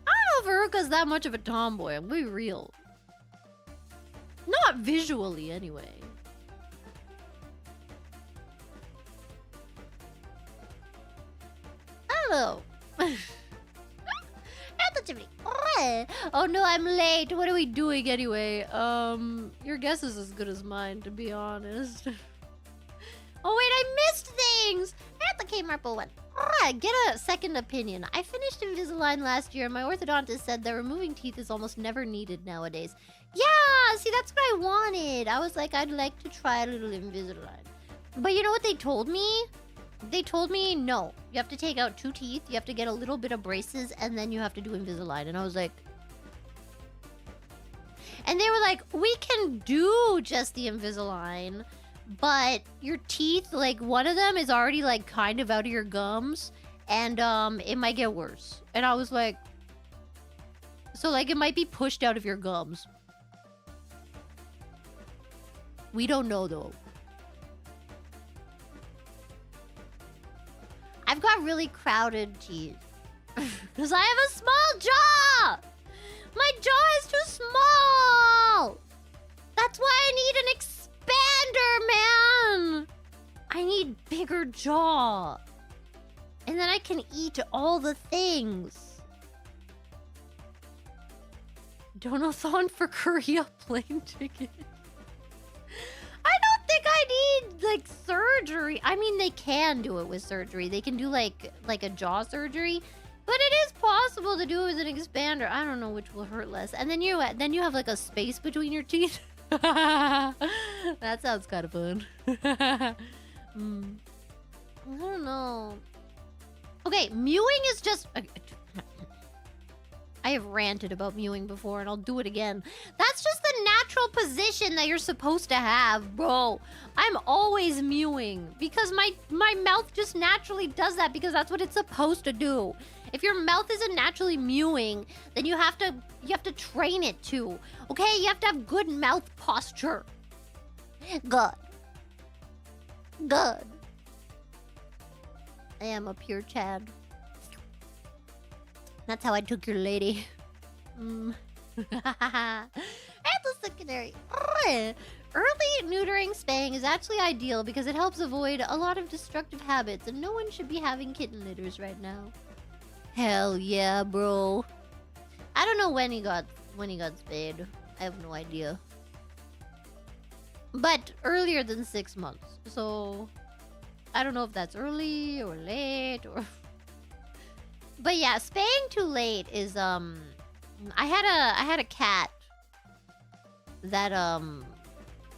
[SPEAKER 3] don't know if Uruka's that much of a tomboy. I'm gonna be real. Not visually, anyway. I don't know. Oh no, I'm late. What are we doing anyway? Your guess is as good as mine, to be honest. Oh wait, I missed things! At the K-Marple one. Get a second opinion. I finished Invisalign last year and my orthodontist said that removing teeth is almost never needed nowadays. Yeah, see, that's what I wanted. I was like, I'd like to try a little Invisalign. But you know what they told me? They told me, no, you have to take out 2 teeth, you have to get a little bit of braces, and then you have to do Invisalign. And I was like... And they were like, we can do just the Invisalign, but your teeth, like, one of them is already, like, kind of out of your gums, and, it might get worse. And I was like... So, like, it might be pushed out of your gums. We don't know, though. I've got really crowded teeth. Because I have a small jaw! My jaw is too small! That's why I need an expander, man! I need bigger jaw. And then I can eat all the things. Donathon for Korea plane ticket. I don't think I need, like, surgery. I mean, they can do it with surgery. They can do, like a jaw surgery. But it is possible to do it with an expander. I don't know which will hurt less. And then you have, like, a space between your teeth. That sounds kind of fun. I don't know. Okay, mewing is just... I have ranted about mewing before, and I'll do it again. That's just the natural position that you're supposed to have, bro. I'm always mewing because my mouth just naturally does that because that's what it's supposed to do. If your mouth isn't naturally mewing, then you have to train it to. Okay, you have to have good mouth posture. Good. Good. I am a pure Chad. That's how I took your lady. And the secondary. Early neutering spaying is actually ideal because it helps avoid a lot of destructive habits, and no one should be having kitten litters right now. Hell yeah, bro. I don't know when he got spayed. I have no idea. But earlier than 6 months. So I don't know if that's early or late or but yeah, spaying too late is I had a cat that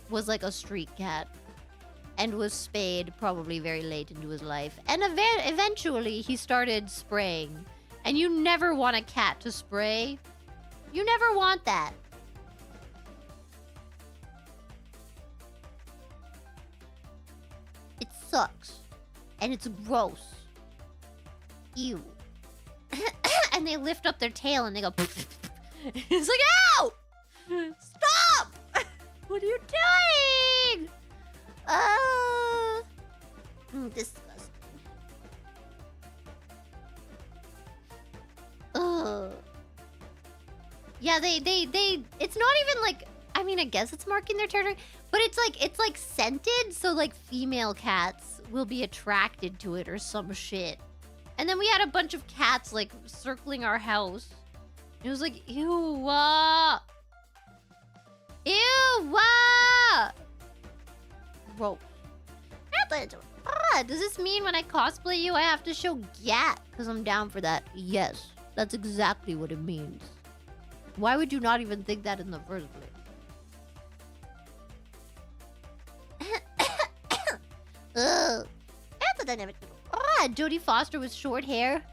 [SPEAKER 3] was like a street cat and was spayed probably very late into his life, and eventually he started spraying. And you never want a cat to spray. You never want that. It sucks. And it's gross. Ew. And they lift up their tail and they go... It's like, ow! Stop! What are you doing? Disgusting. Yeah, they it's not even like, I mean, I guess it's marking their territory, but it's like scented, so like female cats will be attracted to it or some shit. And then we had a bunch of cats like circling our house. It was like, ew, ew, gross. Does this mean when I cosplay you, I have to show gat? Because I'm down for that. Yes, that's exactly what it means. Why would you not even think that in the first place? Jodie Foster with short hair.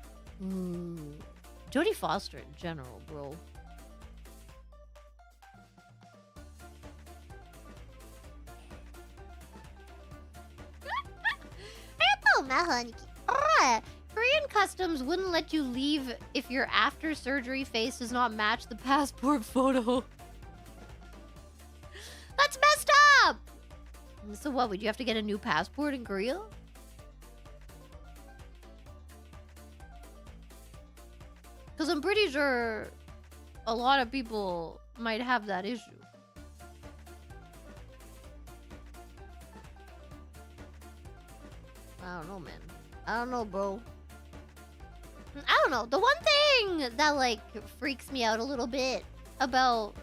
[SPEAKER 3] Jodie Foster in general, bro. Korean customs wouldn't let you leave if your after surgery face does not match the passport photo. That's messed up! So what, would you have to get a new passport in Korea? Because I'm pretty sure a lot of people might have that issue. I don't know, man. I don't know, bro. I don't know. The one thing that, like, freaks me out a little bit about,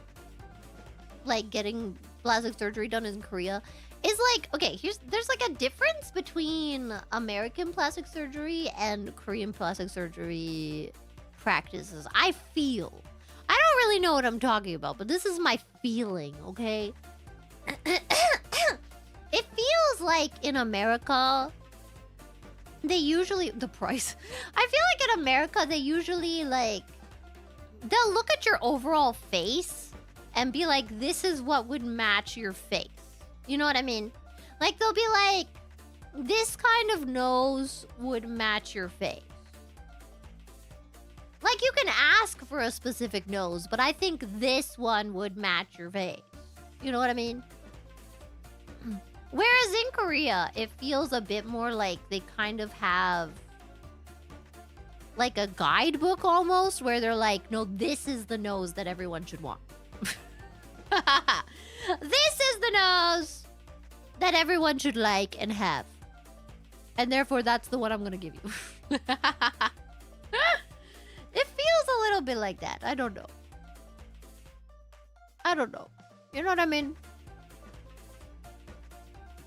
[SPEAKER 3] like, getting plastic surgery done in Korea is, like, okay, there's, like, a difference between American plastic surgery and Korean plastic surgery practices. I feel. I don't really know what I'm talking about, but this is my feeling, okay? It feels like in America... They usually... The price. I feel like in America, they usually, like... They'll look at your overall face and be like, this is what would match your face. You know what I mean? Like, they'll be like, this kind of nose would match your face. Like, you can ask for a specific nose, but I think this one would match your face. You know what I mean? Whereas in Korea, it feels a bit more like they kind of have like a guidebook almost, where they're like, no, this is the nose that everyone should want. This is the nose that everyone should like and have. And therefore, that's the one I'm going to give you. It feels a little bit like that. I don't know. I don't know. You know what I mean?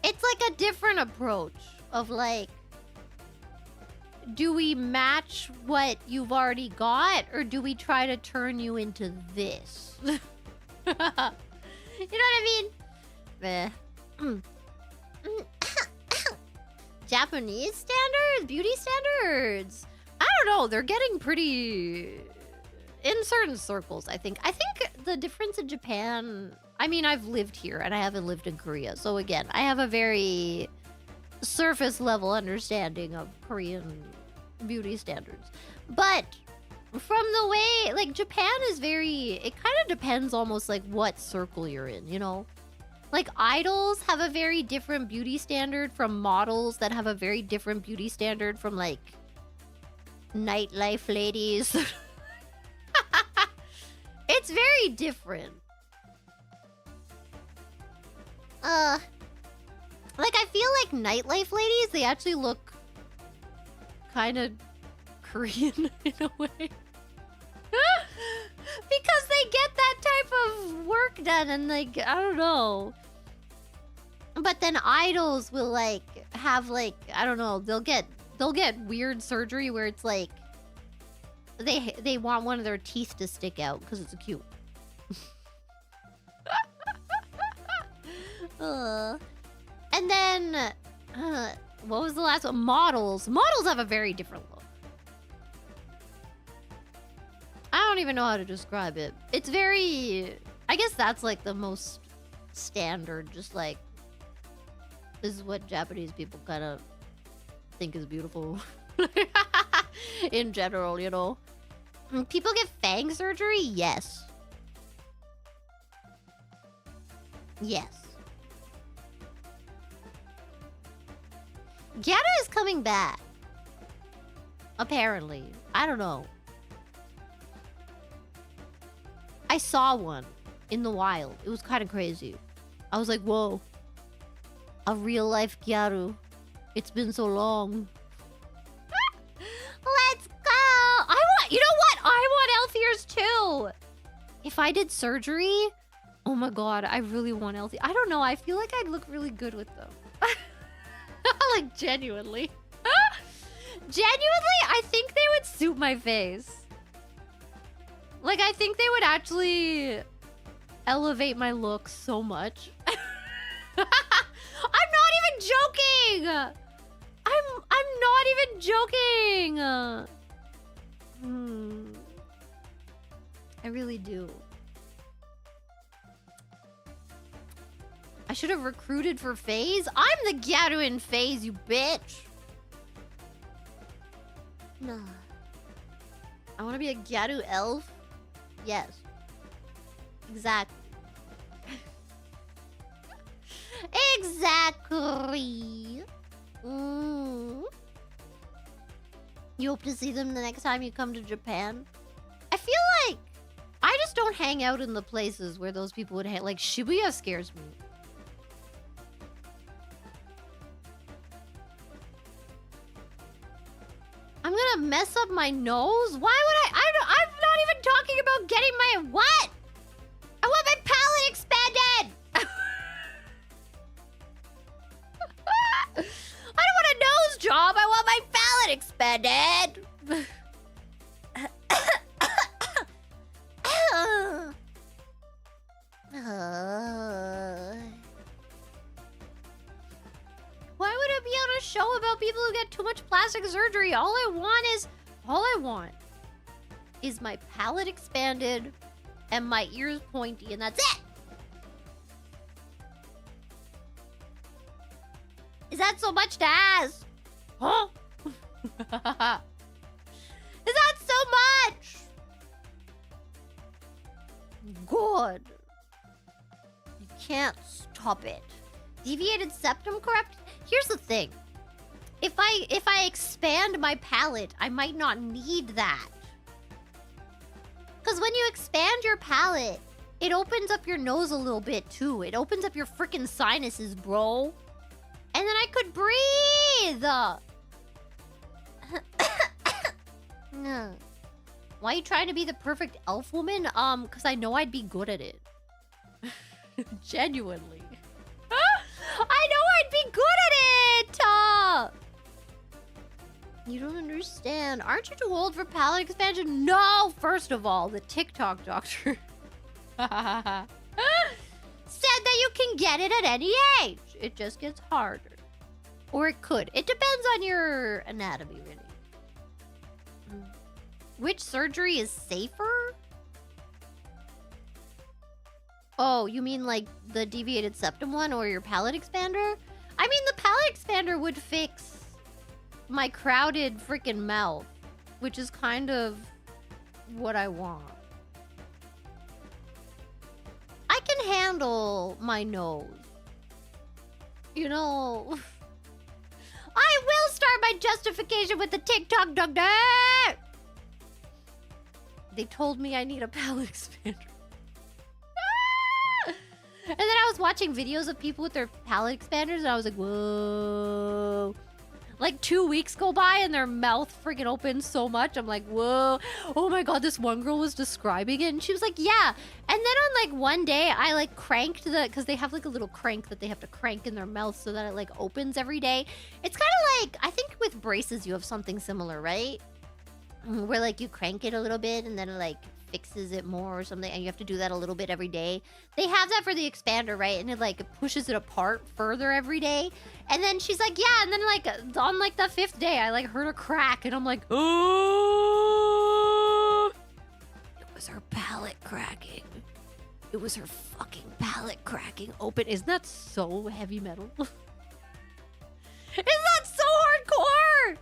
[SPEAKER 3] It's like a different approach of like, do we match what you've already got, or do we try to turn you into this? You know what I mean? Japanese standards, beauty standards. I don't know. They're getting pretty in certain circles. I think the difference in Japan. I mean, I've lived here and I haven't lived in Korea, so again, I have a very surface level understanding of Korean beauty standards. But from the way, like, Japan is very, it kind of depends almost like what circle you're in, you know? Like, idols have a very different beauty standard from models that have a very different beauty standard from, like, nightlife ladies. It's very different. Like, I feel like nightlife ladies, they actually look kind of Korean in a way. Because they get that type of work done and, like, I don't know. But then idols will, like, have, like, I don't know, they'll get weird surgery where it's like they want one of their teeth to stick out because it's cute. And then what was the last one? Models have a very different look. I don't even know how to describe it. It's very, I guess that's like the most standard, just like this is what Japanese people kind of think is beautiful. In general, you know. People get fang surgery? Yes. Yes. Gyara is coming back. Apparently. I don't know. I saw one in the wild. It was kind of crazy. I was like, whoa. A real life Gyaru. It's been so long. Let's go! You know what? I want elf ears too. If I did surgery, oh my god, I really want elf ears. I don't know. I feel like I'd look really good with them. Like, genuinely. Genuinely, I think they would suit my face. Like, I think they would actually elevate my look so much. I'm not even joking! I'm not even joking! I really do. I should have recruited for phase. I'm the Gyaru in phase, you bitch. No. I want to be a Gyaru elf. Yes. Exactly. Exactly. You hope to see them the next time you come to Japan? I feel like I just don't hang out in the places where those people would hang. Like, Shibuya scares me. I'm gonna mess up my nose? Why would I'm not even talking about getting my what? I want my palate expanded! I don't want a nose job, I want my palate expanded! Why would I be on a show about people who get too much plastic surgery? All I want is my palate expanded and my ears pointy, and that's it! Is that so much to ask? Huh? Is that so much? Good. You can't stop it. Deviated septum correct? Here's the thing. If I expand my palate, I might not need that. Because when you expand your palate, it opens up your nose a little bit too. It opens up your freaking sinuses, bro. And then I could breathe. No. Why are you trying to be the perfect elf woman? Because I know I'd be good at it. Genuinely. I know I'd be good at it! You don't understand. Aren't you too old for palate expansion? No! First of all, the TikTok doctor can get it at any age. It just gets harder. Or it could. It depends on your anatomy, really. Which surgery is safer? Oh, you mean like the deviated septum one or your palate expander? I mean, the palate expander would fix my crowded freaking mouth, which is kind of what I want. I can handle my nose. You know, I will start my justification with the TikTok doctor. They told me I need a palate expander. And then I was watching videos of people with their palate expanders, and I was like, whoa. Like 2 weeks go by and their mouth freaking opens so much. I'm like, whoa. Oh my god, this one girl was describing it, and she was like, yeah. And then on like one day, I like cranked because they have like a little crank that they have to crank in their mouth so that it like opens every day. It's kind of like, I think with braces you have something similar, right? Where like you crank it a little bit and then it like fixes it more or something, and you have to do that a little bit every day. They have that for the expander, right? And it like pushes it apart further every day. And then she's like, yeah, and then like on like the 5th day I like heard a crack, and I'm like, oh, it was her palate cracking. It was her fucking palate cracking open. Isn't that so heavy metal? Isn't that so hardcore?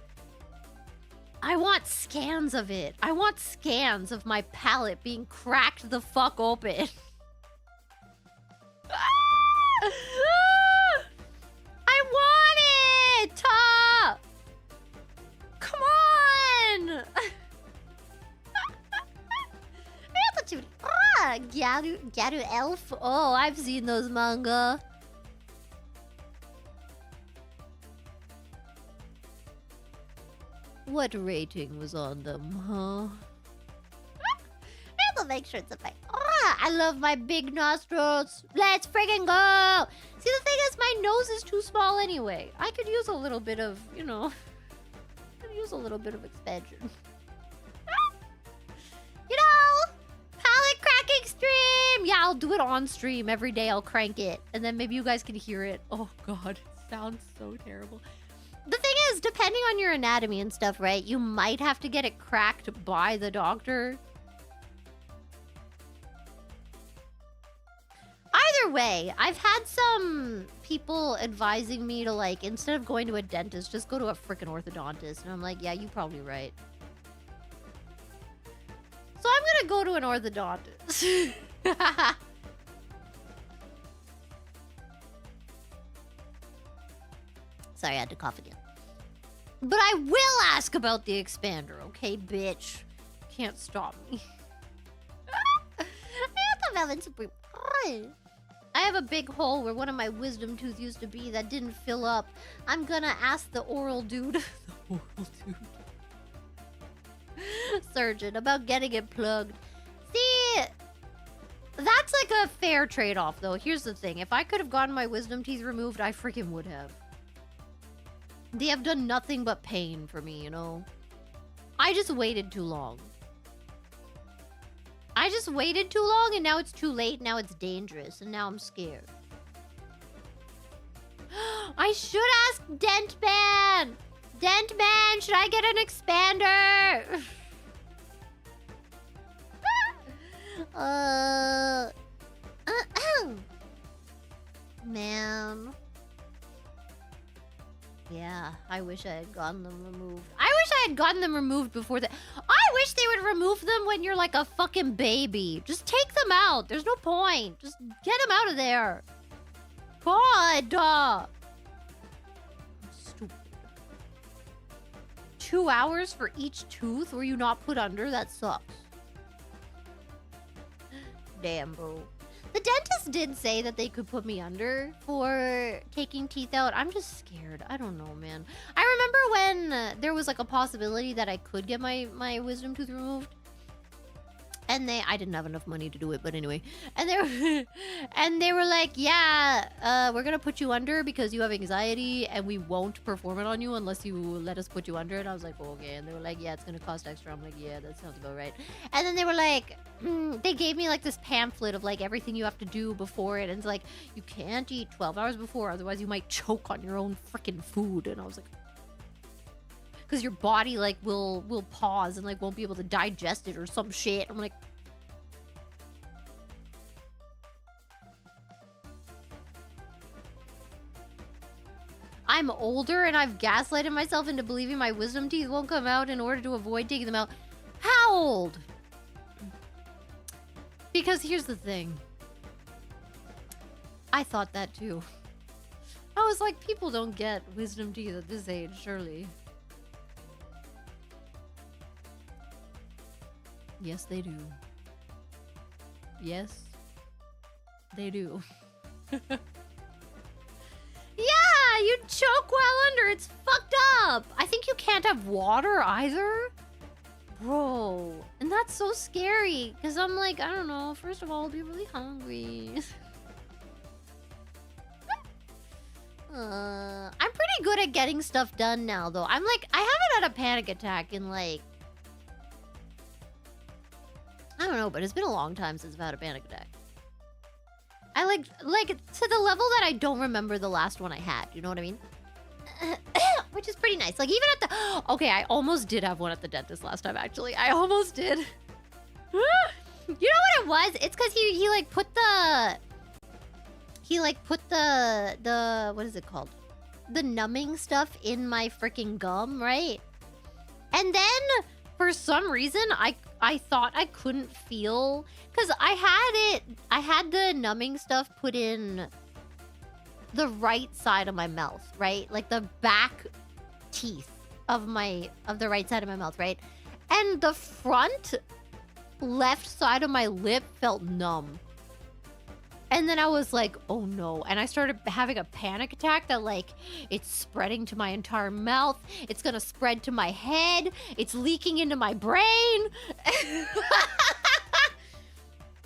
[SPEAKER 3] I want scans of it. I want scans of my palate being cracked the fuck open. I want it! Come on! Gyaru Elf? Oh, I've seen those manga. What rating was on them, huh? I have to make sure it's a fight. I love my big nostrils. Let's friggin' go! See, the thing is, my nose is too small anyway. I could use a little bit of, you know... I could use a little bit of expansion. You know! Palate cracking stream! Yeah, I'll do it on stream. Every day I'll crank it. And then maybe you guys can hear it. Oh god, it sounds so terrible. The thing is, depending on your anatomy and stuff, right? You might have to get it cracked by the doctor. Either way, I've had some people advising me to, like, instead of going to a dentist, just go to a freaking orthodontist. And I'm like, yeah, you're probably right. So I'm gonna go to an orthodontist. Sorry, I had to cough again. But I will ask about the expander, okay, bitch? Can't stop me. I have a big hole where one of my wisdom tooth used to be that didn't fill up. I'm gonna ask the oral dude. The oral dude. Surgeon about getting it plugged. See, that's like a fair trade-off, though. Here's the thing. If I could have gotten my wisdom teeth removed, I freaking would have. They have done nothing but pain for me, you know? I just waited too long. I just waited too long, and now it's too late. Now it's dangerous, and now I'm scared. I should ask Dentman! Dentman, should I get an expander? Man. Yeah, I wish I had gotten them removed. I wish I had gotten them removed before that. I wish they would remove them when you're like a fucking baby. Just take them out. There's no point. Just get them out of there. God. Stupid. 2 hours for each tooth? Were you not put under? That sucks. Damn, bro. The dentist did say that they could put me under for taking teeth out. I'm just scared. I don't know, man. I remember when there was like a possibility that I could get my wisdom tooth removed. And I didn't have enough money to do it, but anyway. And they were like, yeah, we're gonna put you under because you have anxiety and we won't perform it on you unless you let us put you under. And I was like, oh, okay. And they were like, yeah, it's gonna cost extra. I'm like, yeah, that sounds about right. And then they were like, they gave me like this pamphlet of like everything you have to do before it. And it's like, you can't eat 12 hours before, otherwise you might choke on your own freaking food. And I was like, because your body like will pause and like won't be able to digest it or some shit. I'm like, I'm older and I've gaslighted myself into believing my wisdom teeth won't come out in order to avoid taking them out. How old? Because here's the thing. I thought that too. I was like, people don't get wisdom teeth at this age, surely. Yes, they do. Yes, they do. Yeah, you choke while under. It's fucked up. I think you can't have water either. Bro. And that's so scary. Because I'm like, I don't know. First of all, I'll be really hungry. I'm pretty good at getting stuff done now, though. I'm like, I haven't had a panic attack in like, I don't know, but it's been a long time since I've had a panic attack. I like to the level that I don't remember the last one I had. You know what I mean? Which is pretty nice. Like even at the, okay, I almost did have one at the dentist last time. Actually, I almost did. You know what it was? It's because he like put the what is it called? The numbing stuff in my freaking gum, right? And then for some reason I thought I couldn't feel, because I had the numbing stuff put in the right side of my mouth, right? Like the back teeth of the right side of my mouth, right? And the front left side of my lip felt numb. And then I was like, oh no. And I started having a panic attack that like, it's spreading to my entire mouth. It's gonna spread to my head. It's leaking into my brain.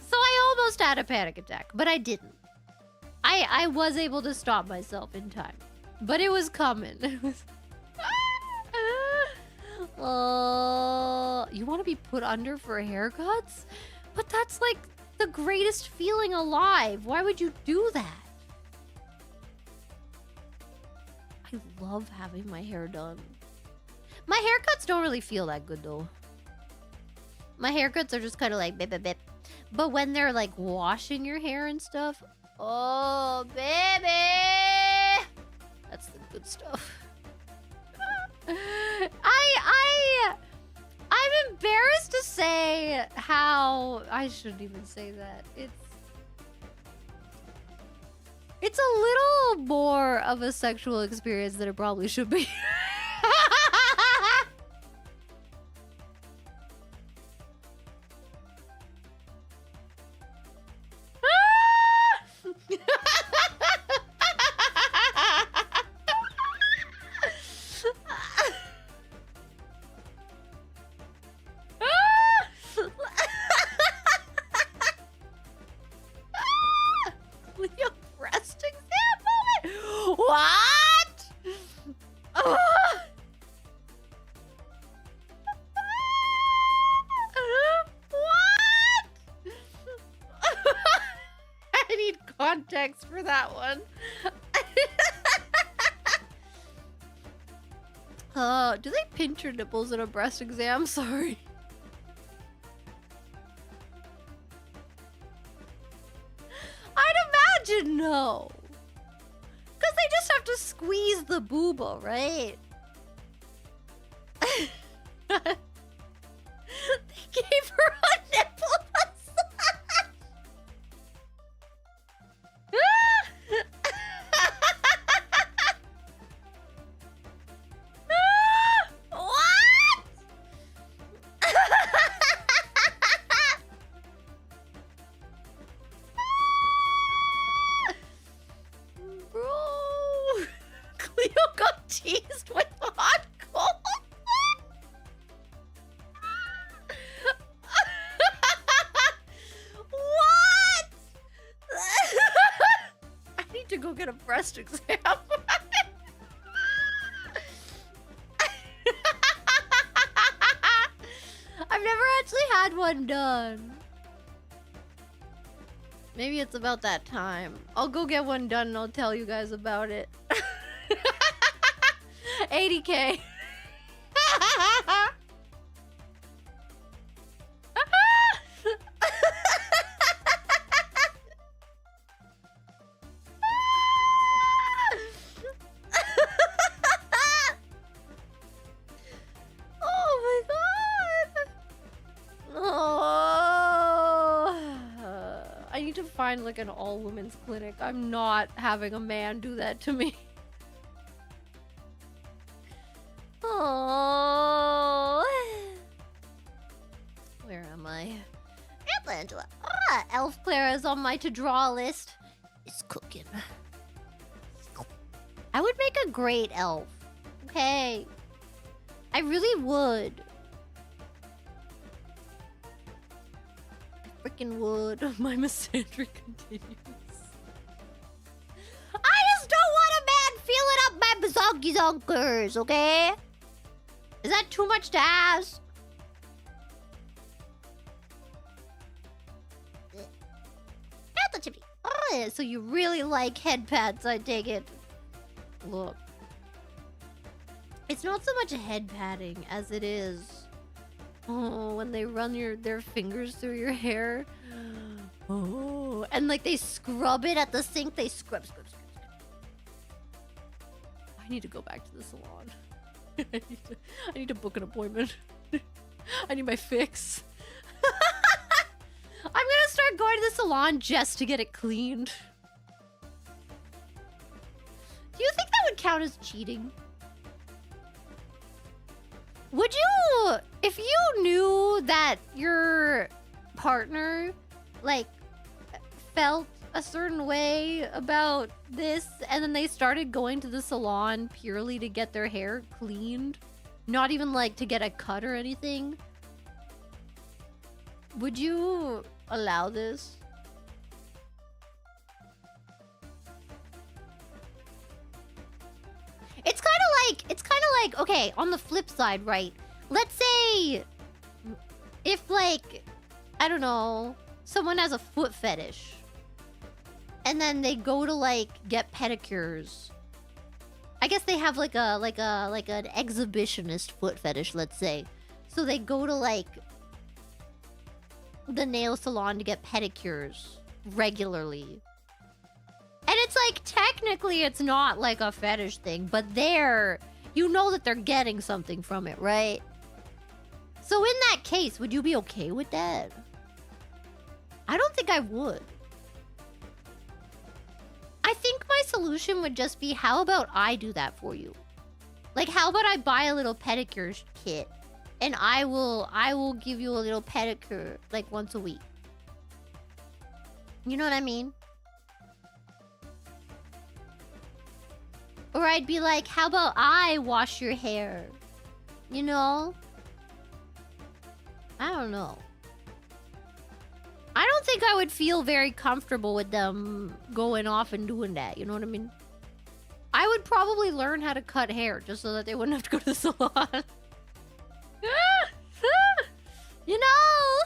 [SPEAKER 3] So I almost had a panic attack, but I didn't. I was able to stop myself in time. But it was coming. It was... you want to be put under for haircuts? But that's like the greatest feeling alive. Why would you do that? I love having my hair done. My haircuts don't really feel that good though. My haircuts are just kind of like bip bip bip. But when they're like washing your hair and stuff, oh baby, that's the good stuff. I'm embarrassed to say how I shouldn't even say that. It's a little more of a sexual experience than it probably should be. Context for that one. Do they pinch your nipples in a breast exam? Sorry. I'd imagine no. Because they just have to squeeze the booba, right? They gave her a nipple massage. What? Bro, Cleo got teased with hot cold. need to go get a breast exam. I've never actually had one done. Maybe it's about that time. I'll go get one done and I'll tell you guys about it. 80K. Oh my god. Oh. I need to find like an all-women's clinic. I'm not having a man do that to me. Oh. Where am I? Atlanta. Elf Clara is on my to-draw list. It's cooking. I would make a great elf. Okay. I really would. I freaking would. My misandry continues. I just don't want a man feeling up my bazonky zonkers, okay? Is that too much to ask? Oh, so you really like head pats, I take it. Look. It's not so much head patting as it is. Oh, when they run their fingers through your hair. Oh, and like they scrub it at the sink. They scrub. I need to go back to the salon. I need to book an appointment. I need my fix. I'm gonna start going to the salon just to get it cleaned. Do you think that would count as cheating? Would you, if you knew that your partner, like, felt a certain way about this, and then they started going to the salon purely to get their hair cleaned, not even, like, to get a cut or anything, would you allow this? It's kind of like, okay, on the flip side, right? Let's say if, like, I don't know, someone has a foot fetish and then they go to, like, get pedicures. I guess they have like an exhibitionist foot fetish, let's say. So they go to, like, the nail salon to get pedicures regularly. And it's like, technically it's not like a fetish thing, but you know that they're getting something from it, right? So in that case, would you be okay with that? I don't think I would. I think my solution would just be, how about I do that for you? Like, how about I buy a little pedicure kit and I will give you a little pedicure like once a week. You know what I mean? Or I'd be like, how about I wash your hair? You know? I don't know. I don't think I would feel very comfortable with them going off and doing that. You know what I mean? I would probably learn how to cut hair just so that they wouldn't have to go to the salon. You know?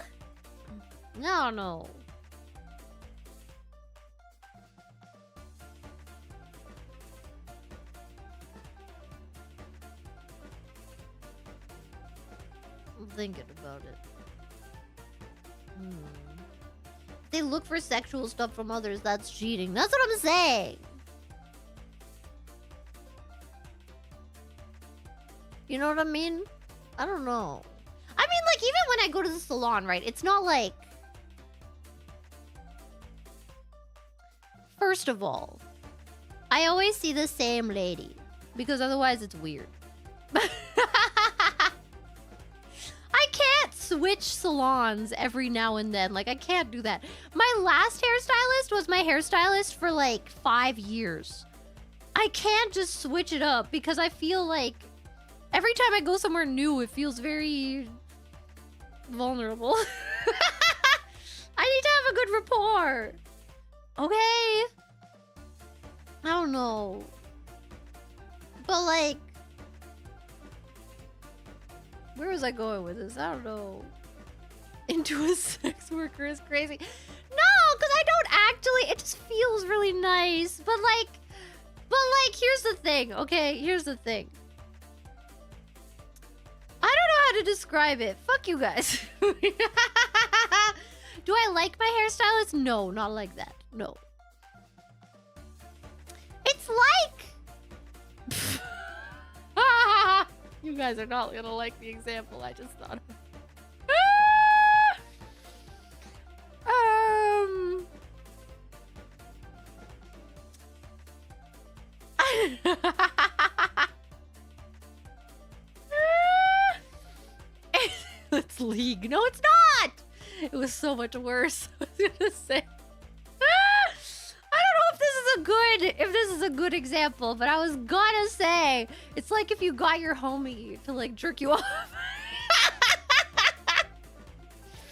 [SPEAKER 3] No, no. I'm thinking about it. They look for sexual stuff from others. That's cheating. That's what I'm saying. You know what I mean? I don't know. I mean, like, even when I go to the salon, right? It's not like... First of all, I always see the same lady. Because otherwise it's weird. I can't switch salons every now and then. Like, I can't do that. My last hairstylist was my hairstylist for, like, 5 years. I can't just switch it up because I feel like every time I go somewhere new, it feels very vulnerable. I need to have a good rapport. Okay. I don't know. But like, where was I going with this? I don't know. Into a sex worker is crazy. No, because I don't actually. It just feels really nice. But like, here's the thing. Okay, here's the thing. I don't know how to describe it. Fuck you guys. Do I like my hairstylist? No, not like that. No. It's like... You guys are not gonna like the example I just thought of. It's League. No, it's not! It was so much worse. I was gonna say. I don't know if this is a good example, but I was gonna say it's like if you got your homie to like jerk you off.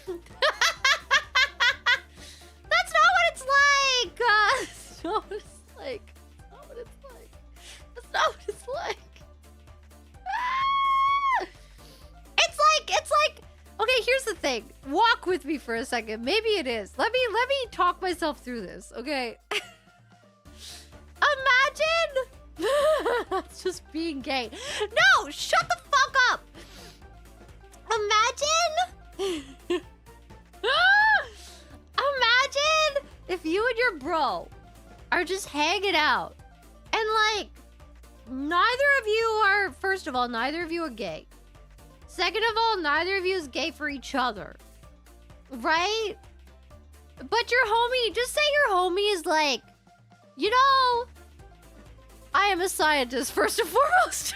[SPEAKER 3] That's not what it's like. That's not what it's like. That's not what it's like. That's not what it's like. It's like. Okay, here's the thing. Walk with me for a second. Maybe it is. Let me talk myself through this. Okay. Imagine. That's just being gay. No, shut the fuck up. Imagine. Imagine if you and your bro are just hanging out and like neither of you are, first of all, neither of you are gay. Second of all, neither of you is gay for each other. Right? But your homie, just say your homie is like, you know, I am a scientist first and foremost.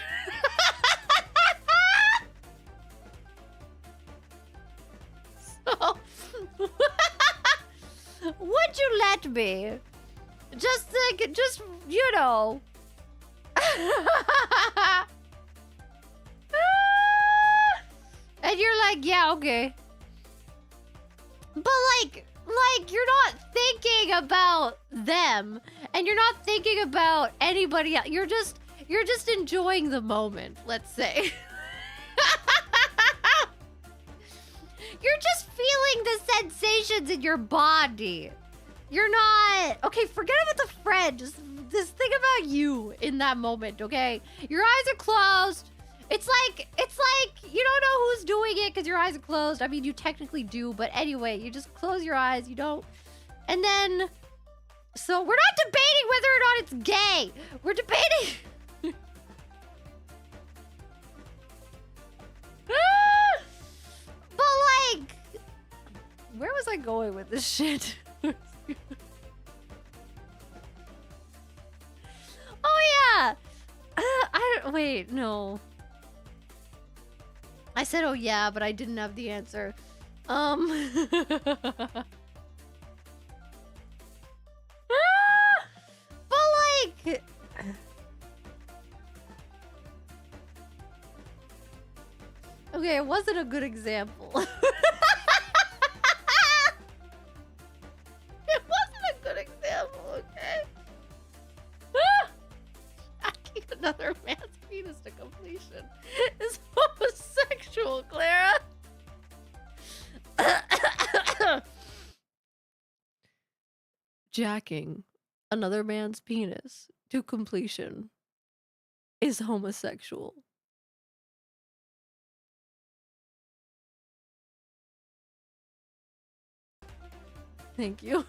[SPEAKER 3] So, would you let me? Just think, you know. And you're like, yeah, okay. But like you're not thinking about them, and you're not thinking about anybody else. You're just enjoying the moment, let's say. You're just feeling the sensations in your body. You're not... Okay, forget about the friend. Just think about you in that moment, okay? Your eyes are closed. It's like you don't know who's doing it because your eyes are closed. I mean, you technically do, but anyway, you just close your eyes. You don't... And then... So, we're not debating whether or not it's gay. We're debating... But like... Where was I going with this shit? Oh, yeah! I don't... Wait, no. I said, oh yeah, but I didn't have the answer. But like... Okay, it wasn't a good example. It wasn't a good example, okay? Hacking another man's penis to completion is homosexual, Clara. Jacking another man's penis to completion is homosexual. Thank you.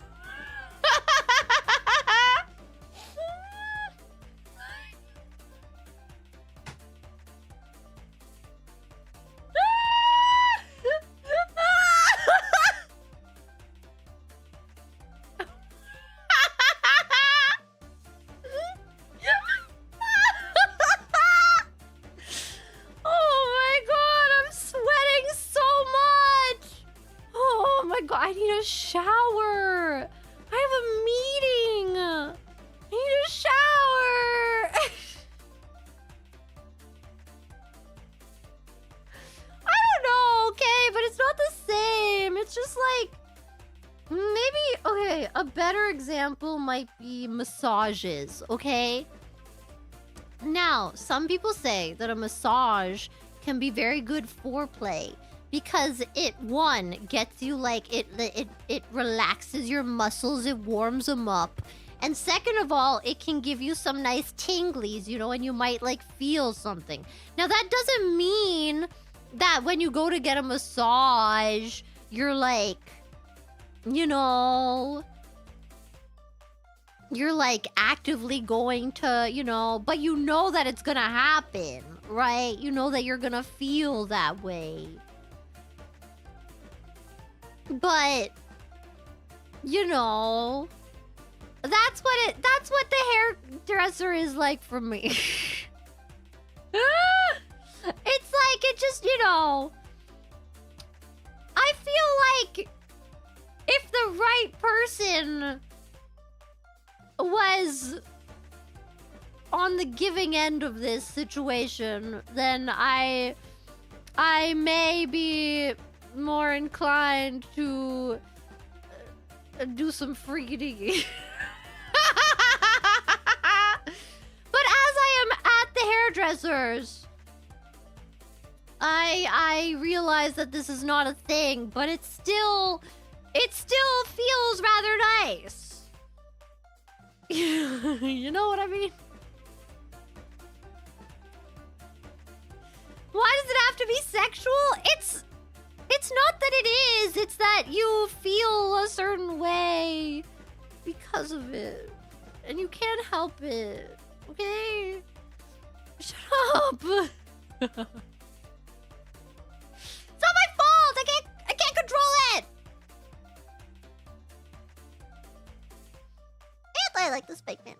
[SPEAKER 3] I need a shower. example might be massages, okay? Now, some people say that a massage can be very good foreplay because it, one, gets you like, it relaxes your muscles, it warms them up. And second of all, it can give you some nice tinglies, you know, and you might like feel something. Now, that doesn't mean that when you go to get a massage, you're like, you know, you're like actively going to, you know, but you know that it's gonna happen, right? You know that you're gonna feel that way. But, you know, that's what the hairdresser is like for me. It's like, it just, you know, I feel like if the right person was on the giving end of this situation, then I may be more inclined to do some freaky. But as I am at the hairdressers, I realize that this is not a thing, but it still feels rather nice. You know what I mean? Why does it have to be sexual? It's not that it is. It's that you feel a certain way because of it. And you can't help it. Okay? Shut up. It's not my fault. I can't control it. I like this big man.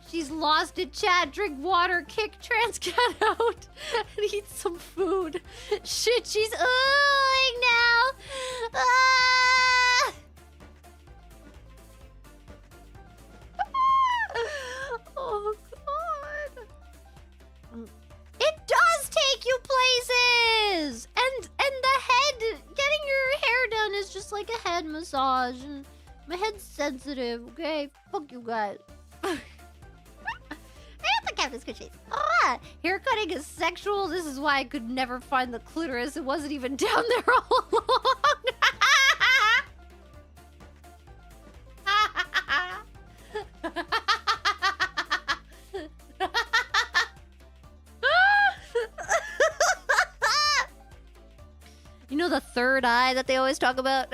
[SPEAKER 3] She's lost it, chat. Drink water, kick trans cat out, and eat some food. Shit, she's oohing now. Oh, God. It does take you places. And the head, getting your hair done is just like a head massage. And my head's sensitive, okay? Fuck you guys. Haircutting is sexual. This is why I could never find the clitoris. It wasn't even down there all along. You know the third eye that they always talk about?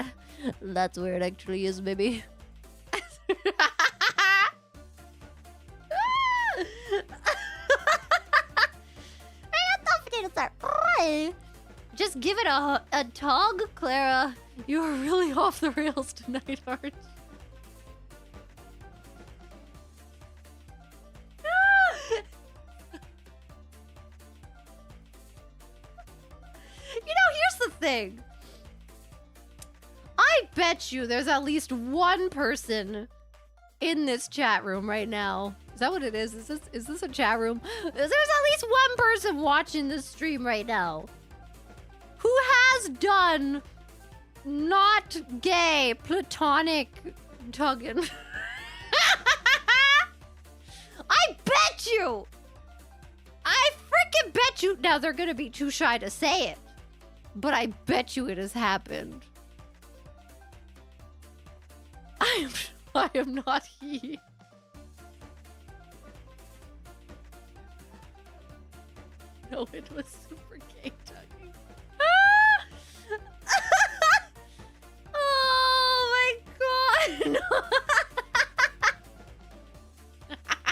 [SPEAKER 3] That's where it actually is, baby. Just give it a tug, Clara. You are really off the rails tonight, aren't you? You know, here's the thing. I bet you there's at least one person in this chat room right now. Is that what it is? Is this a chat room? There's at least one person watching this stream right now who has done not gay platonic tugging. I bet you. I freaking bet you. Now they're gonna be too shy to say it, but I bet you it has happened. I am not he. No, it was super gay tugging. Oh my god!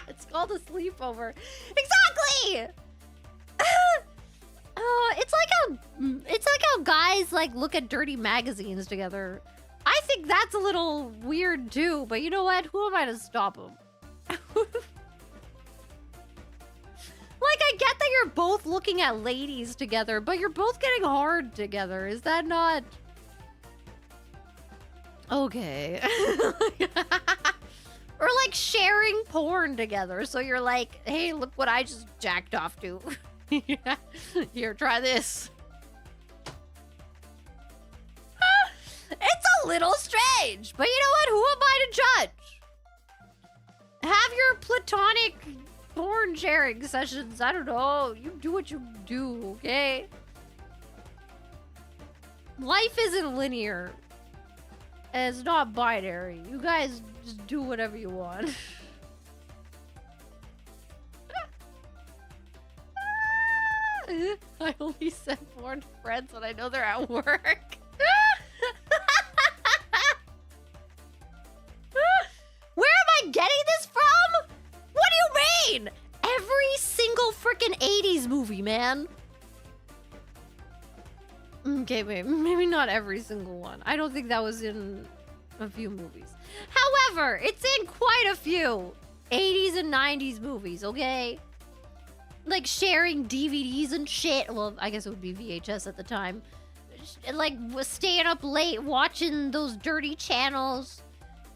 [SPEAKER 3] It's called a sleepover. Exactly. Oh, it's like how guys like look at dirty magazines together. I think that's a little weird too, but you know what? Who am I to stop them? Like, I get that you're both looking at ladies together, but you're both getting hard together. Is that not... Okay. Or like sharing porn together. So you're like, hey, look what I just jacked off to. Here, try this. It's a a little strange. But you know what? Who am I to judge? Have your platonic porn sharing sessions. I don't know. You do what you do, okay? Life isn't linear. And it's not binary. You guys just do whatever you want. I only send porn to friends when I know they're at work. Where am I getting this from? What do you mean? Every single freaking 80s movie, man. Okay, maybe not every single one. I don't think that was in a few movies. However, it's in quite a few 80s and 90s movies, okay? Like sharing DVDs and shit. Well, I guess it would be VHS at the time. Like staying up late watching those dirty channels.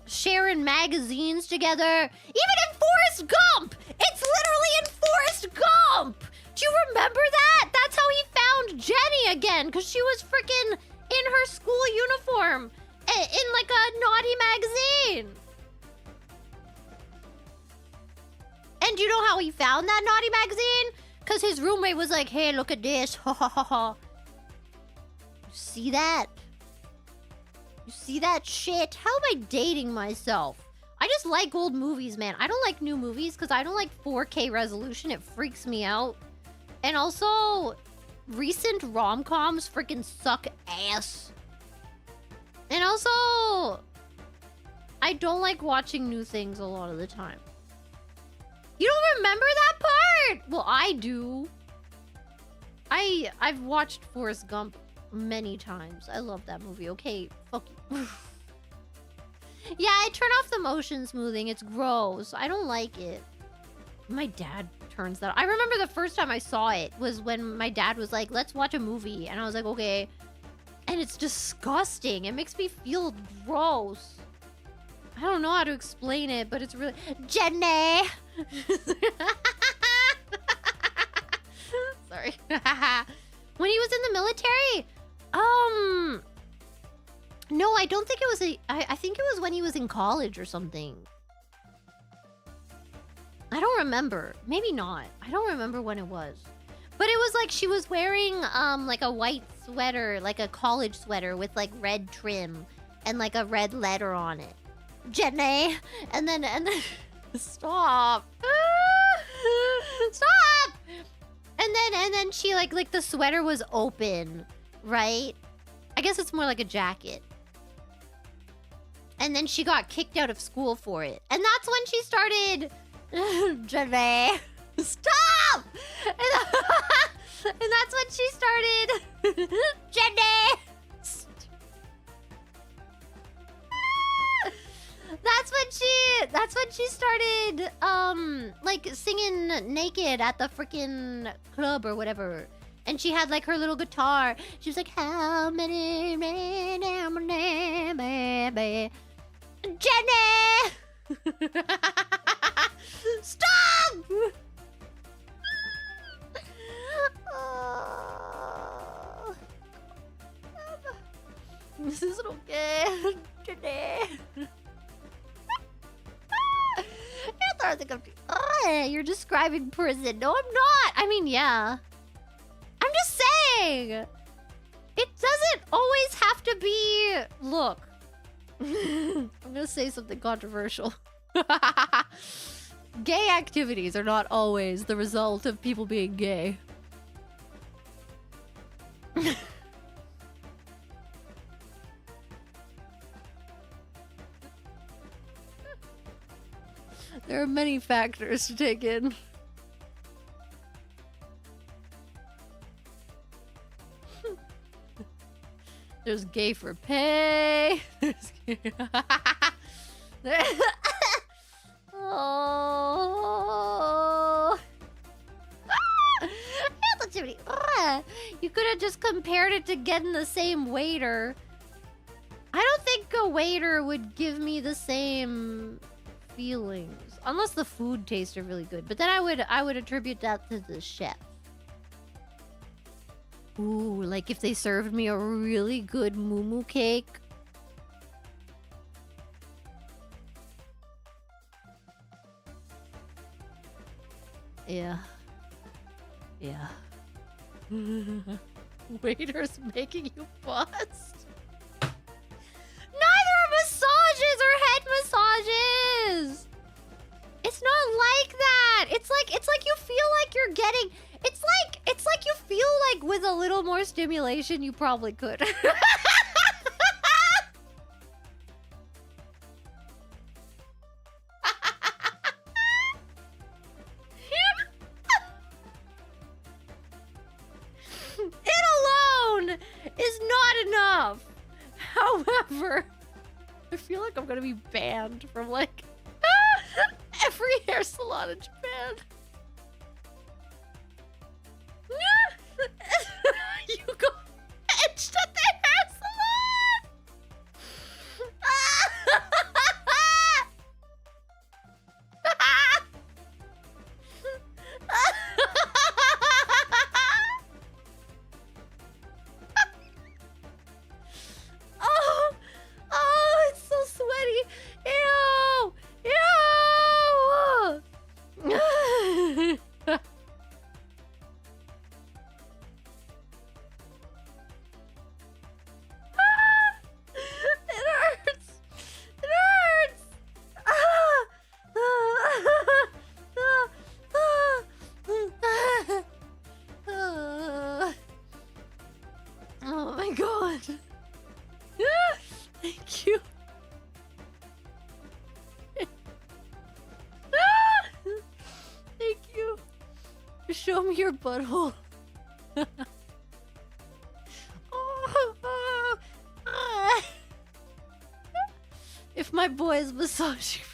[SPEAKER 3] Sharing magazines together. Even in Forrest Gump! It's literally in Forrest Gump! Do you remember that? That's how he found Jenny again, because she was freaking in her school uniform in like a naughty magazine. And do you know how he found that naughty magazine? Because his roommate was like, hey, look at this. Ha ha ha ha. You see that? You see that shit? How am I dating myself? I just like old movies, man. I don't like new movies because I don't like 4K resolution. It freaks me out. And also, recent rom-coms freaking suck ass. And also, I don't like watching new things a lot of the time. You don't remember that part? Well, I do. I've watched Forrest Gump many times. I love that movie. Okay, fuck you. Yeah, I turn off the motion smoothing. It's gross. I don't like it. My dad turns that. I remember the first time I saw it was when my dad was like, let's watch a movie. And I was like, okay. And it's disgusting. It makes me feel gross. I don't know how to explain it, but it's really... Jenny! Sorry. When he was in the military? No, I don't think it was I think it was when he was in college or something. I don't remember. Maybe not. I don't remember when it was. But it was like she was wearing like a white sweater, like a college sweater with like red trim and like a red letter on it. Jenny! And then stop. Stop! And then she like the sweater was open, right? I guess it's more like a jacket. And then she got kicked out of school for it. And that's when she started... Jenny! Stop! And that's when she started... Jenny! That's when she started, like, singing naked at the freaking club or whatever. And she had, like, her little guitar. She was like, how many... Jenny! Stop! This isn't okay. Jenny. You're describing prison. No, I'm not. I mean, yeah. I'm just saying. It doesn't always have to be... Look. I'm gonna say something controversial. Gay activities are not always the result of people being gay. There are many factors to take in. There's gay for pay. There's oh. You could have just compared it to getting the same waiter. I don't think a waiter would give me the same feelings. Unless the food tasted really good. But then I would attribute that to the chef. Ooh, like if they served me a really good moo cake Yeah. Yeah. Waiters making you bust. Neither are massages or head massages. It's not like that. It's like you feel like you're getting. It's like you feel like with a little more stimulation you probably could. It alone is not enough. However, I feel like I'm gonna be banned from like every hair salon in Japan. You go edged at the hair salon. Oh, it's so sweaty. Ew. It hurts. It hurts. Oh my god. Thank you. Thank you. Show me your butthole. If my boy is massaging me.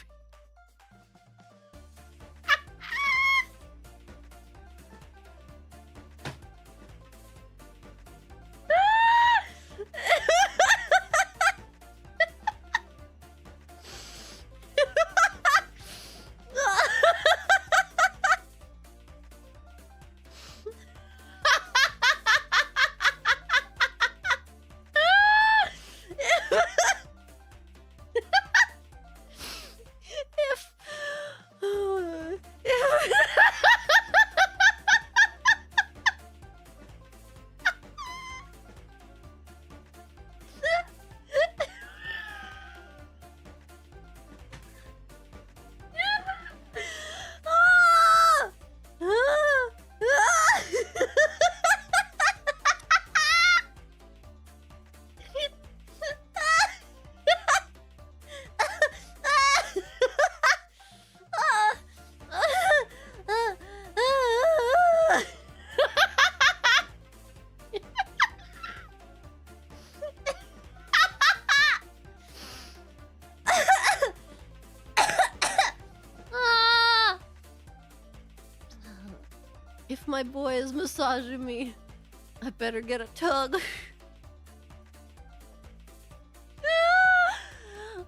[SPEAKER 3] If my boy is massaging me, I better get a tug.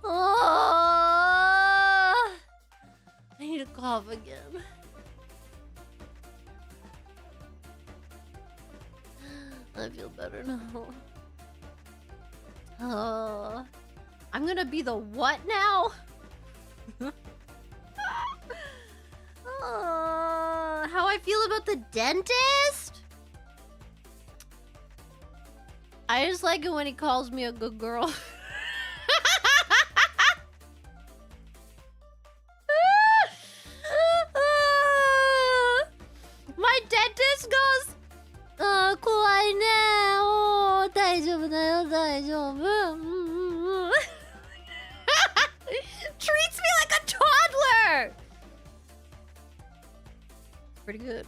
[SPEAKER 3] Oh, I need to cough again. I feel better now. Oh, I'm gonna be the what now? How I feel about the dentist? I just like it when he calls me a good girl. My dentist goes, "Kwaii ne, oh, daijoubu da yo, daijoubu." Treats me like a toddler. Pretty good.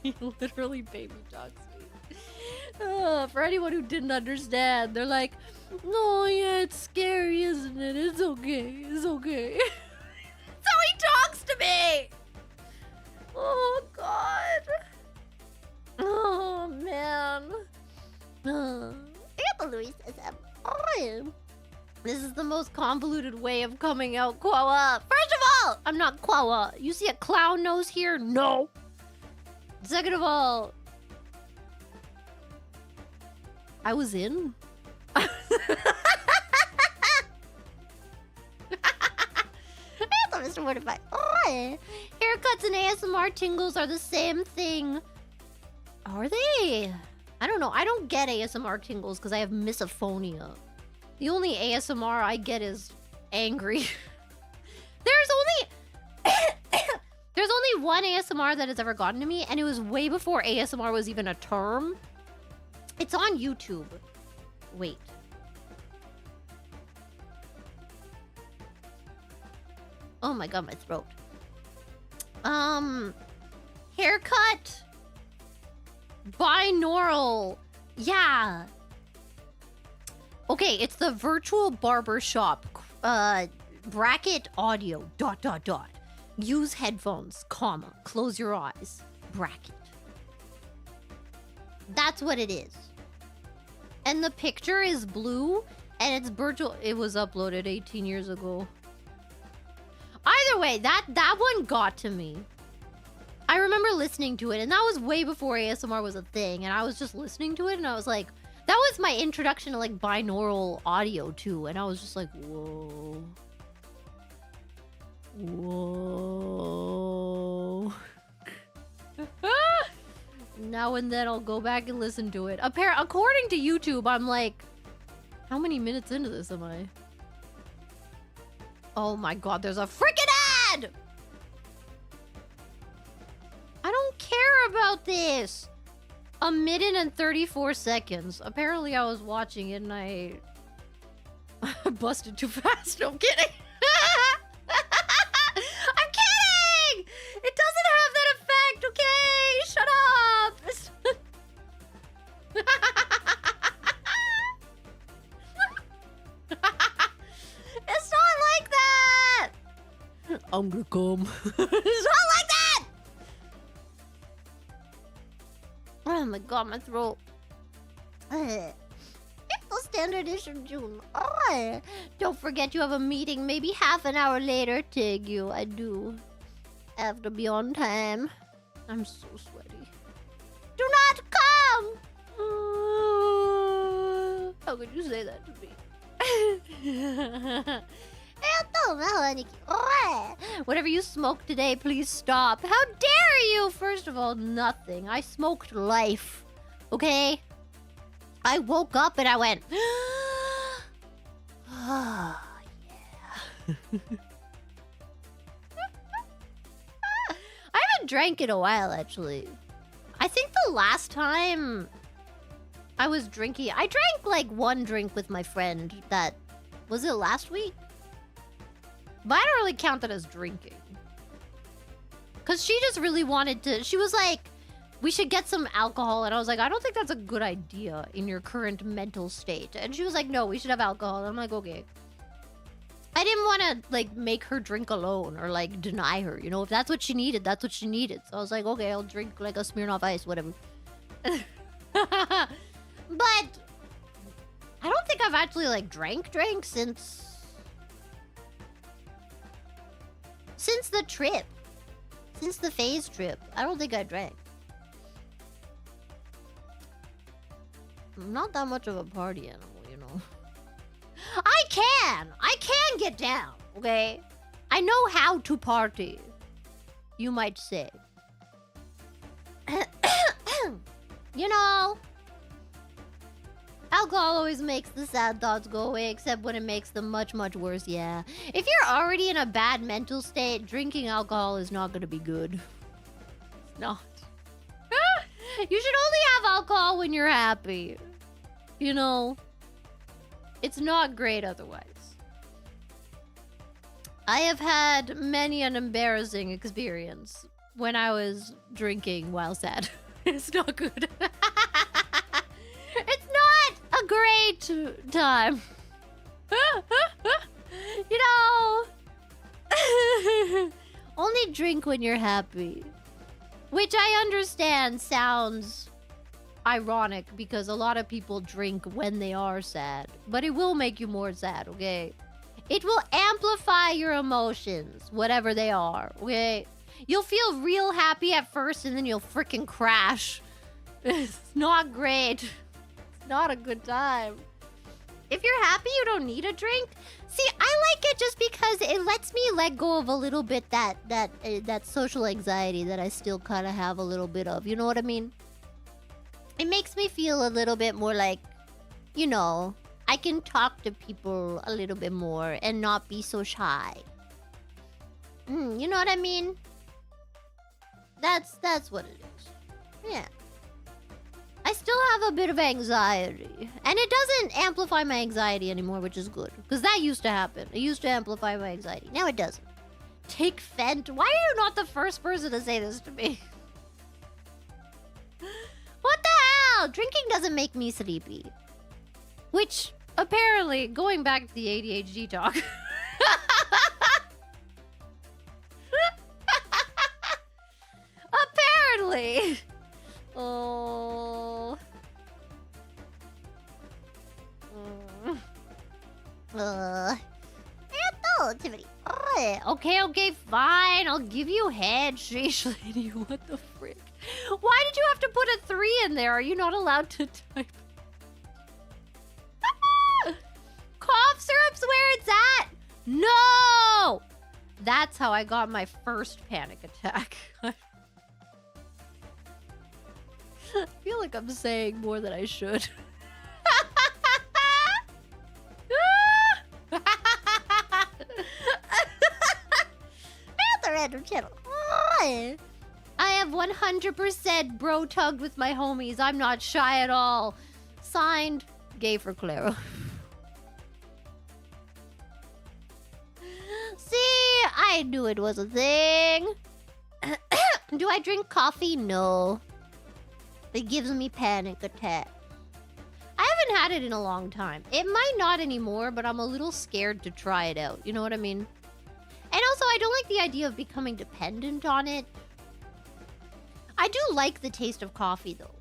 [SPEAKER 3] He literally baby talks me. For anyone who didn't understand, they're like, "No, yeah, it's scary, isn't it? It's okay. It's okay." That's how he talks to me. Oh God. Oh man. Louis says this is the most convoluted way of coming out, Kwawa. First of all, I'm not Kwawa. You see a clown nose here? No. Second of all, I was in. Mr. Mortified. Oh, haircuts and ASMR tingles are the same thing. Are they? I don't know. I don't get ASMR tingles because I have misophonia. The only ASMR I get is angry. There's only one ASMR that has ever gotten to me, and it was way before ASMR was even a term. It's on YouTube. Wait. Oh my god, my throat. Haircut. Binaural. Yeah. Okay, it's the virtual barber shop. Bracket audio. ... Use headphones, comma. Close your eyes. Bracket. That's what it is. And the picture is blue, and it's virtual. It was uploaded 18 years ago. Either way, that one got to me. I remember listening to it, and that was way before ASMR was a thing, and I was just listening to it, and I was like, that was my introduction to, like, binaural audio, too, and I was just like, whoa. Whoa. Now and then I'll go back and listen to it. According to YouTube, I'm like, how many minutes into this am I? Oh my god, there's a freaking ad! I don't care about this. 1 minute and 34 seconds. Apparently I was watching it and I busted too fast. No, I'm kidding. I'm kidding! It doesn't have that effect, okay? Shut up! It's not like that! I'm gonna come. It's not like that! Oh my god, my throat. April Standard Issue June. Oh, don't forget you have a meeting maybe half an hour later. Take you, I do. I have to be on time. I'm so sweaty. Do not come! How could you say that to me? Whatever you smoked today, please stop. How dare you? First of all, nothing. I smoked life. Okay? I woke up and I went, oh, yeah. I haven't drank in a while, actually. I think the last time I was drinking, I drank like one drink with my friend that, was it last week? But I don't really count that as drinking. Because she just really wanted to, she was like, we should get some alcohol. And I was like, I don't think that's a good idea in your current mental state. And she was like, no, we should have alcohol. And I'm like, okay. I didn't want to, like, make her drink alone or, like, deny her. You know, if that's what she needed, that's what she needed. So I was like, okay, I'll drink, like, a Smirnoff Ice, whatever. But I don't think I've actually, like, drank since the trip. Since the phase trip. I don't think I drank. I'm not that much of a party animal, you know. I can get down, okay? I know how to party, you might say. You know, alcohol always makes the sad thoughts go away, except when it makes them much, much worse, yeah. If you're already in a bad mental state, drinking alcohol is not gonna be good. It's not. You should only have alcohol when you're happy. You know, it's not great otherwise. I have had many an embarrassing experience when I was drinking while sad. It's not good. It's not a great time. You know, only drink when you're happy. Which I understand sounds ironic because a lot of people drink when they are sad. But it will make you more sad, okay? It will amplify your emotions, whatever they are, okay? You'll feel real happy at first and then you'll freaking crash. It's not great. It's not a good time. If you're happy you don't need a drink, see, I like it just because it lets me let go of a little bit that social anxiety that I still kind of have a little bit of. You know what I mean? It makes me feel a little bit more like, you know, I can talk to people a little bit more and not be so shy. You know what I mean? That's what it is. Yeah. I still have a bit of anxiety. And it doesn't amplify my anxiety anymore, which is good. Because that used to happen. It used to amplify my anxiety. Now it doesn't. Take Fent. Why are you not the first person to say this to me? What the hell? Drinking doesn't make me sleepy. Which, apparently, going back to the ADHD talk... apparently... Oh. Timothy. Okay, fine. I'll give you head, sheesh lady. What the frick? Why did you have to put a 3 in there? Are you not allowed to type? Cough syrup's where it's at? No! That's how I got my first panic attack. I feel like I'm saying more than I should. The random channel. I have 100% bro tugged with my homies. I'm not shy at all. Signed, Gay for Clara. See, I knew it was a thing. Do I drink coffee? No. It gives me panic attack. I haven't had it in a long time. It might not anymore, but I'm a little scared to try it out. You know what I mean? And also, I don't like the idea of becoming dependent on it. I do like the taste of coffee, though.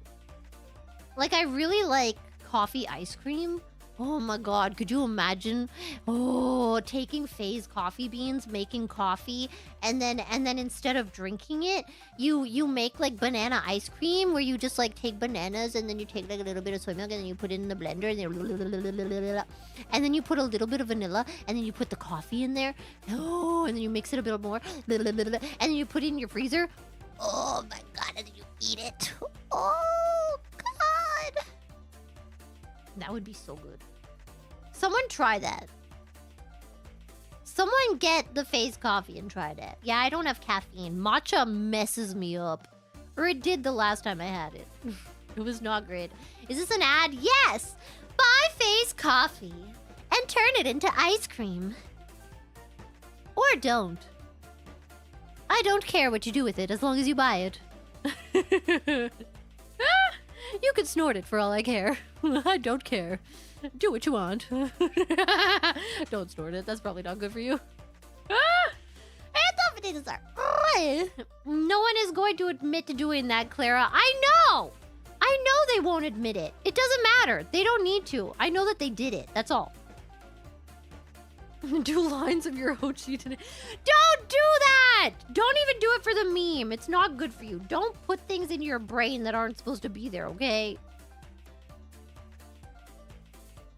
[SPEAKER 3] Like, I really like coffee ice cream. Oh my god, could you imagine? Oh, taking Faye's coffee beans, making coffee, and then instead of drinking it, you make like banana ice cream where you just like take bananas and then you take like a little bit of soy milk and then you put it in the blender and then you put a little bit of vanilla and then you put the coffee in there. Oh, and then you mix it a bit more and then you put it in your freezer. Oh my god, and then you eat it. Oh god. That would be so good. Someone try that. Someone get the Faze coffee and try that. Yeah, I don't have caffeine. Matcha messes me up. Or it did the last time I had it. It was not great. Is this an ad? Yes! Buy Faze coffee and turn it into ice cream. Or don't. I don't care what you do with it as long as you buy it. You can snort it for all I care. I don't care. Do what you want. Don't snort it. That's probably not good for you. No one is going to admit to doing that, Clara. I know! I know they won't admit it. It doesn't matter. They don't need to. I know that they did it. That's all. Do lines of your OG today. Don't do that! Don't even do it for the meme. It's not good for you. Don't put things in your brain that aren't supposed to be there, okay?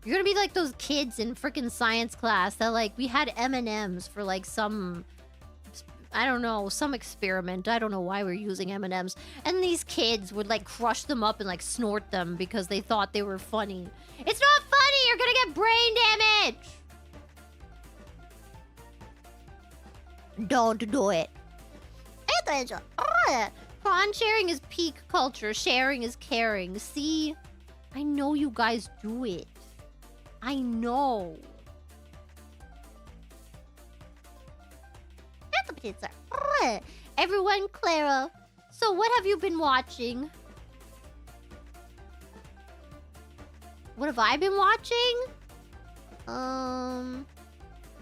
[SPEAKER 3] You're gonna be like those kids in freaking science class that like, we had M&Ms for like some, I don't know, some experiment. I don't know why we're using M&Ms. And these kids would like crush them up and like snort them because they thought they were funny. It's not funny! You're gonna get brain damage! Don't do it. Prawn sharing is peak culture. Sharing is caring. See? I know you guys do it. I know. Everyone, Clara. So what have you been watching? What have I been watching?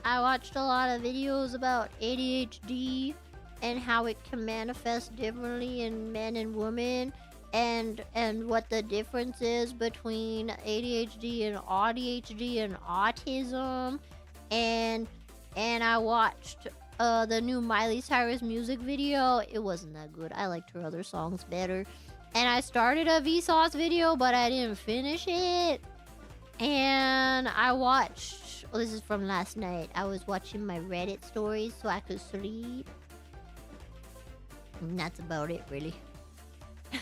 [SPEAKER 3] I watched a lot of videos about ADHD and how it can manifest differently in men and women, and what the difference is between ADHD and ADHD and autism, and I watched the new Miley Cyrus music video. It wasn't that good. I liked her other songs better. And I started a Vsauce video, but I didn't finish it. And I watched... Oh, this is from last night. I was watching my Reddit stories so I could sleep. And that's about it, really. And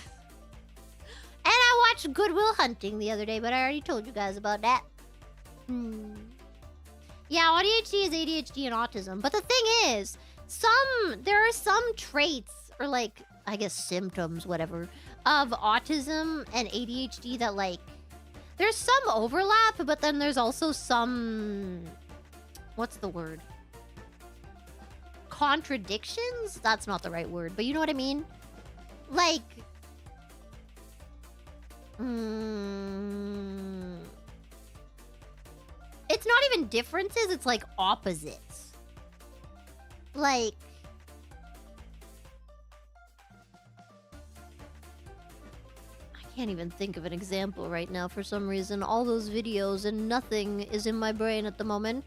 [SPEAKER 3] I watched Good Will Hunting the other day, but I already told you guys about that. Yeah, ADHD is ADHD and autism. But the thing is, there are some traits, or like, I guess symptoms, whatever, of autism and ADHD that like, there's some overlap, but then there's also some, what's the word? Contradictions? That's not the right word, but you know what I mean? Like, it's not even differences, it's like opposites. Like, I can't even think of an example right now for some reason. All those videos and nothing is in my brain at the moment.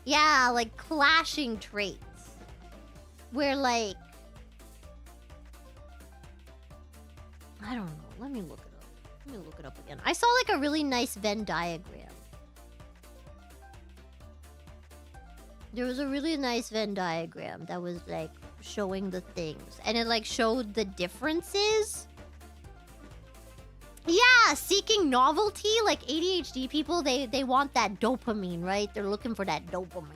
[SPEAKER 3] Yeah, like clashing traits. Where like, I don't know. Let me look it up. Let me look it up again. I saw like a really nice Venn diagram. There was a really nice Venn diagram that was like showing the things. And it like showed the differences. Yeah, seeking novelty. Like ADHD people, they want that dopamine, right? They're looking for that dopamine.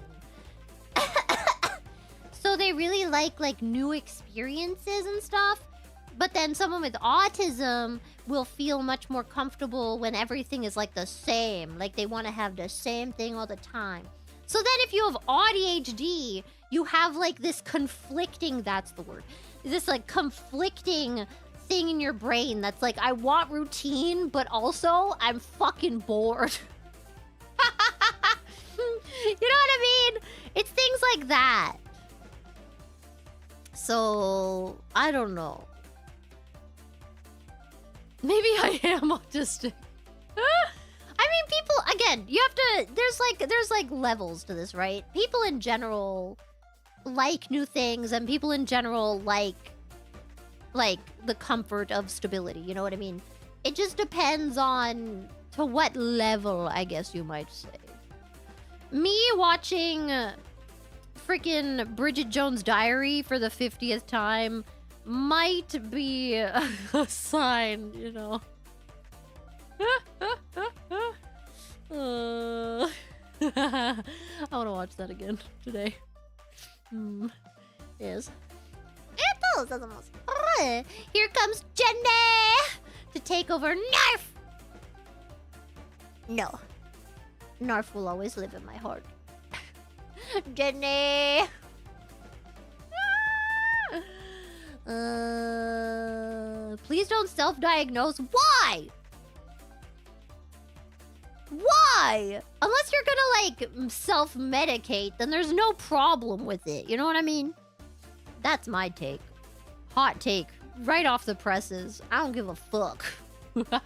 [SPEAKER 3] So they really like new experiences and stuff. But then someone with autism will feel much more comfortable when everything is like the same. Like they want to have the same thing all the time. So then if you have ADHD, you have like this conflicting, that's the word, this like conflicting thing in your brain that's like, I want routine, but also I'm fucking bored. You know what I mean? It's things like that. So, I don't know. Maybe I am autistic. I mean, people, again, you have to, there's like levels to this, right? People in general like new things, and people in general like the comfort of stability, you know what I mean? It just depends on to what level, I guess you might say. Me watching freaking Bridget Jones' Diary for the 50th time might be a sign, you know. I want to watch that again today. Yes. Here comes Jenny to take over Narf. No. Narf will always live in my heart. Jenny. Please don't self-diagnose. Why? Why? Unless you're gonna like self-medicate, then there's no problem with it. You know what I mean? That's my take. Hot take. Right off the presses. I don't give a fuck. As long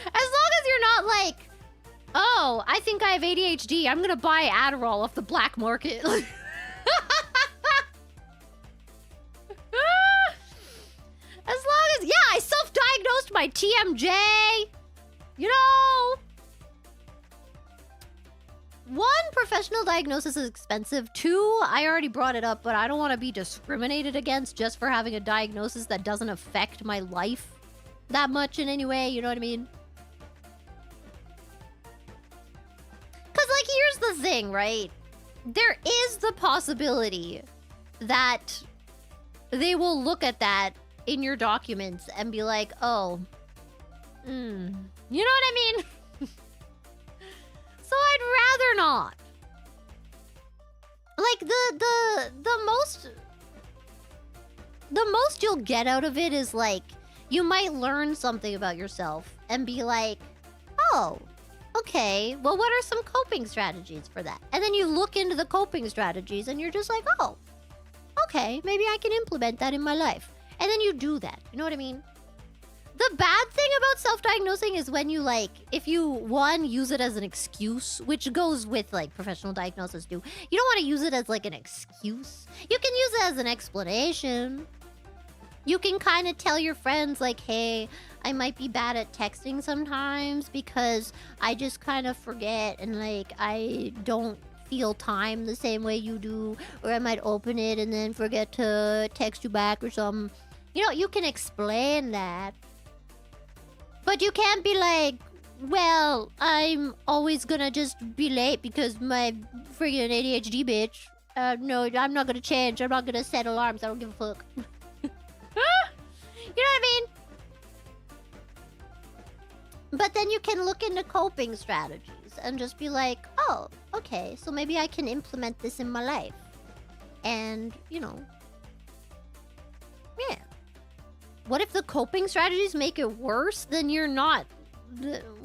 [SPEAKER 3] as you're not like, oh, I think I have ADHD. I'm gonna buy Adderall off the black market. As long as, yeah, I self-diagnosed my TMJ. You know, one, professional diagnosis is expensive. Two, I already brought it up, but I don't want to be discriminated against just for having a diagnosis that doesn't affect my life that much in any way. You know what I mean? Because, like, here's the thing, right? There is the possibility that they will look at that in your documents and be like, oh, you know what I mean? So I'd rather not. Like the most you'll get out of it is like you might learn something about yourself and be like, oh, okay, well, what are some coping strategies for that? And then you look into the coping strategies and you're just like, oh, okay, maybe I can implement that in my life. And then you do that. You know what I mean? The bad thing about self-diagnosing is when you like, if you one use it as an excuse, which goes with like professional diagnosis too. You don't want to use it as like an excuse. You can use it as an explanation. You can kind of tell your friends like, hey, I might be bad at texting sometimes because I just kind of forget and like I don't feel time the same way you do, or I might open it and then forget to text you back or something. You know, you can explain that. But you can't be like, well, I'm always gonna just be late because my friggin' ADHD bitch. No, I'm not gonna change. I'm not gonna set alarms. I don't give a fuck. You know what I mean? But then you can look into coping strategies and just be like, oh, okay, so maybe I can implement this in my life. And, you know, yeah. What if the coping strategies make it worse? Then you're not...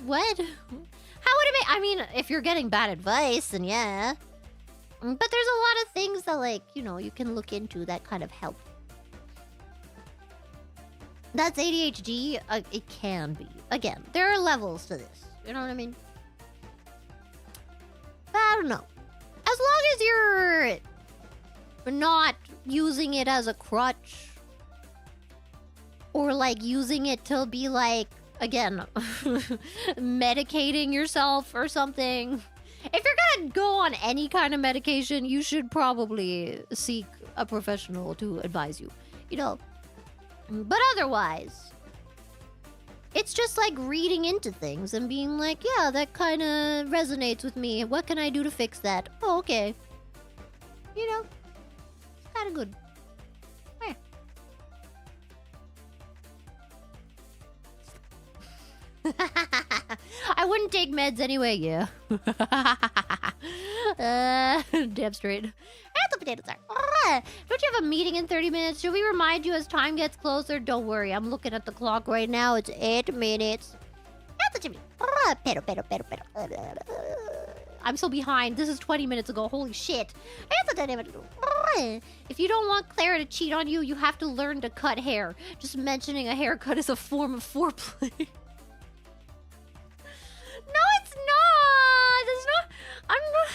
[SPEAKER 3] What? How would it make... I mean, if you're getting bad advice, then yeah. But there's a lot of things that, like, you know, you can look into that kind of help. That's ADHD. It can be. Again, there are levels to this. You know what I mean? But I don't know. As long as you're not using it as a crutch, or like using it to be like, again, medicating yourself or something. If you're gonna go on any kind of medication, you should probably seek a professional to advise you. You know. But otherwise, it's just like reading into things and being like, yeah, that kind of resonates with me. What can I do to fix that? Oh, okay. You know, it's kind of good. Yeah. I wouldn't take meds anyway, yeah. Damn straight. And the potatoes are. Don't you have a meeting in 30 minutes? Should we remind you as time gets closer? Don't worry, I'm looking at the clock right now. It's 8 minutes. I'm so behind. This is 20 minutes ago. Holy shit. If you don't want Clara to cheat on you, you have to learn to cut hair. Just mentioning a haircut is a form of foreplay. No, it's not. It's not. I'm not.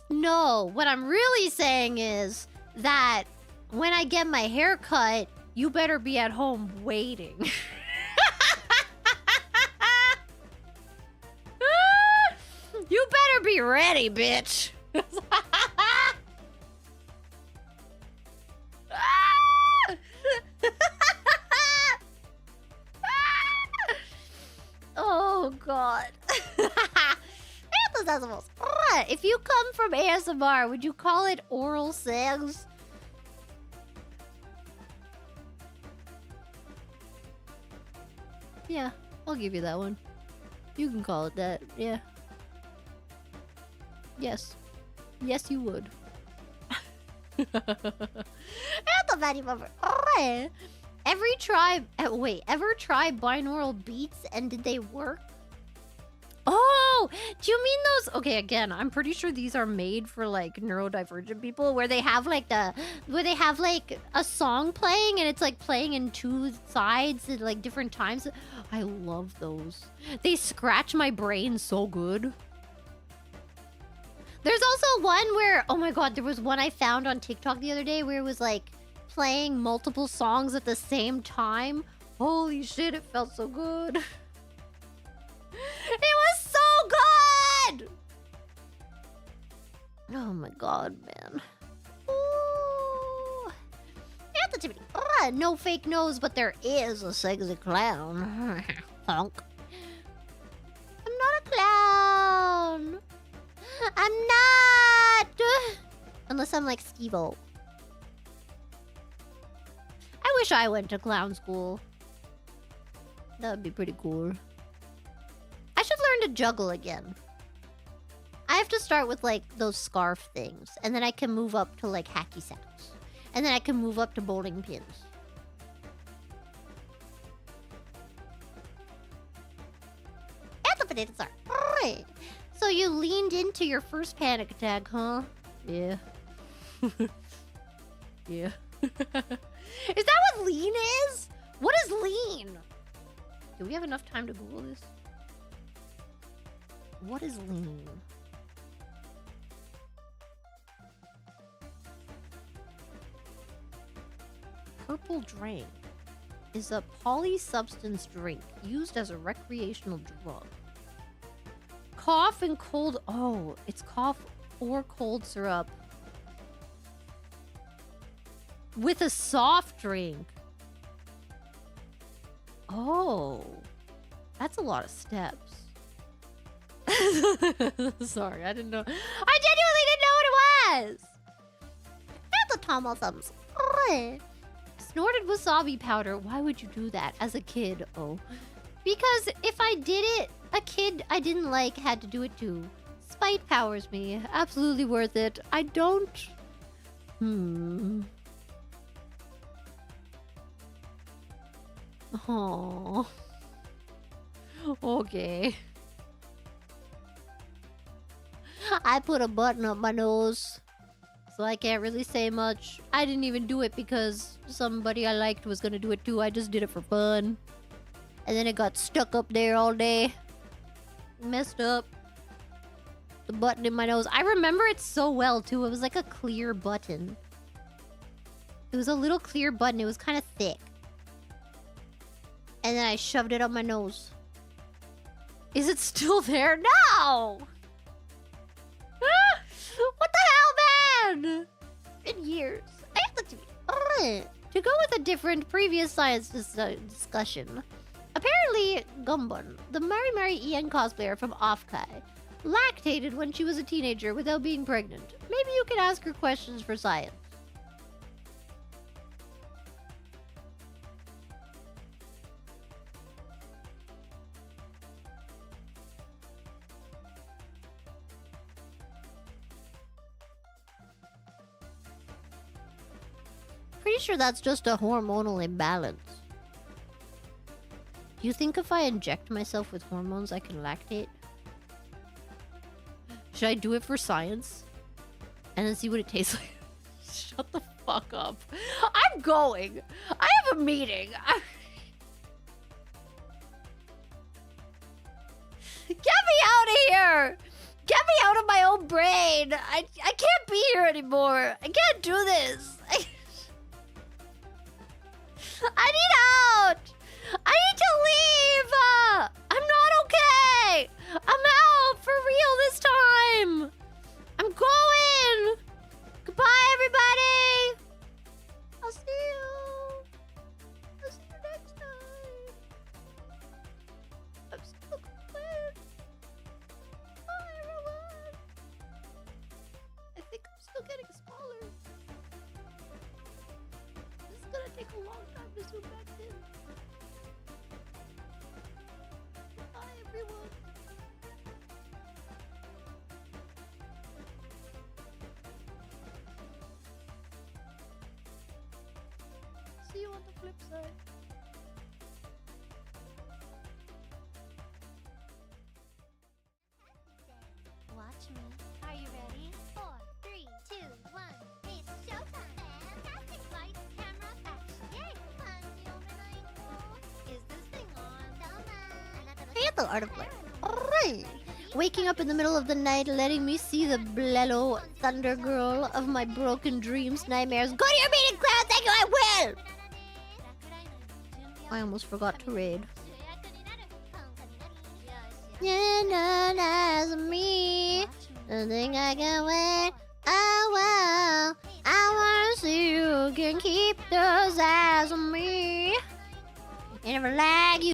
[SPEAKER 3] No, what I'm really saying is that when I get my hair cut, you better be at home waiting. You better be ready, bitch. Oh, God. If you come from ASMR, would you call it oral sex? Yeah, I'll give you that one. You can call it that, yeah. Yes. Yes, you would. Every tribe... wait, ever try binaural beats and did they work? Oh, do you mean those? Okay, again, I'm pretty sure these are made for like neurodivergent people where they have like a song playing and it's like playing in two sides at like different times. I love those. They scratch my brain so good. There's also one where, oh my God, there was one I found on TikTok the other day where it was like playing multiple songs at the same time. Holy shit, it felt so good. It was so good! Oh my God, man. Ooh. No fake nose, but there is a sexy clown. Honk. I'm not a clown. I'm not! Unless I'm like Steve-O. I wish I went to clown school. That would be pretty cool. I should learn to juggle again. I have to start with like those scarf things. And then I can move up to like hacky sacks. And then I can move up to bowling pins. And the potatoes are. Right. So you leaned into your first panic attack, huh? Yeah. Yeah. Is that what lean is? What is lean? Do we have enough time to Google this? What is lean? Purple Drain is a polysubstance drink used as a recreational drug. Cough and cold. Oh, it's cough or cold syrup with a soft drink. Oh, that's a lot of steps. Sorry, I didn't know. I genuinely didn't know what it was. That's a Tomo thumbs. Snorted wasabi powder. Why would you do that as a kid? Oh, because if I did it, a kid I didn't like had to do it too. Spite powers me. Absolutely worth it. I don't. Oh. Okay. I put a button up my nose, so I can't really say much. I didn't even do it because somebody I liked was gonna do it too. I just did it for fun. And then it got stuck up there all day. Messed up. The button in my nose. I remember it so well too. It was like a clear button. It was a little clear button. It was kind of thick. And then I shoved it up my nose. Is it still there? No! What the hell, man? In years. I have to go with a different previous science discussion. Apparently, Gumbun, the Mari Ian cosplayer from Offkai, lactated when she was a teenager without being pregnant. Maybe you could ask her questions for science. Pretty sure that's just a hormonal imbalance. Do you think if I inject myself with hormones, I can lactate? Should I do it for science? And then see what it tastes like? Shut the fuck up. I'm going. I have a meeting. Get me out of here! Get me out of my own brain! I can't be here anymore. I can't do this. I need out! I need to leave! I'm not okay! I'm out for real this time! I'm going! Goodbye, everybody! I'll see you! I'll see you next time! I'm still going! Bye, everyone! I think I'm still getting smaller. This is gonna take a long time to zoom back in. Bye, everyone. See you on the flip side.
[SPEAKER 2] Watch me. Are you ready? 4, 3, 2, 1. It's showtime. Fantastic lights, camera, action. Yay! Is this thing on?
[SPEAKER 3] Hey, the art of play. Alright. Waking up in the middle of the night, letting me see the blello thunder girl of my broken dreams, nightmares. Go to your meeting, Clara! Thank you, I will! I almost forgot to raid. Yeah, none as me. The thing I can wait. Oh, well. I wanna see you can keep those eyes on me. And never lag you.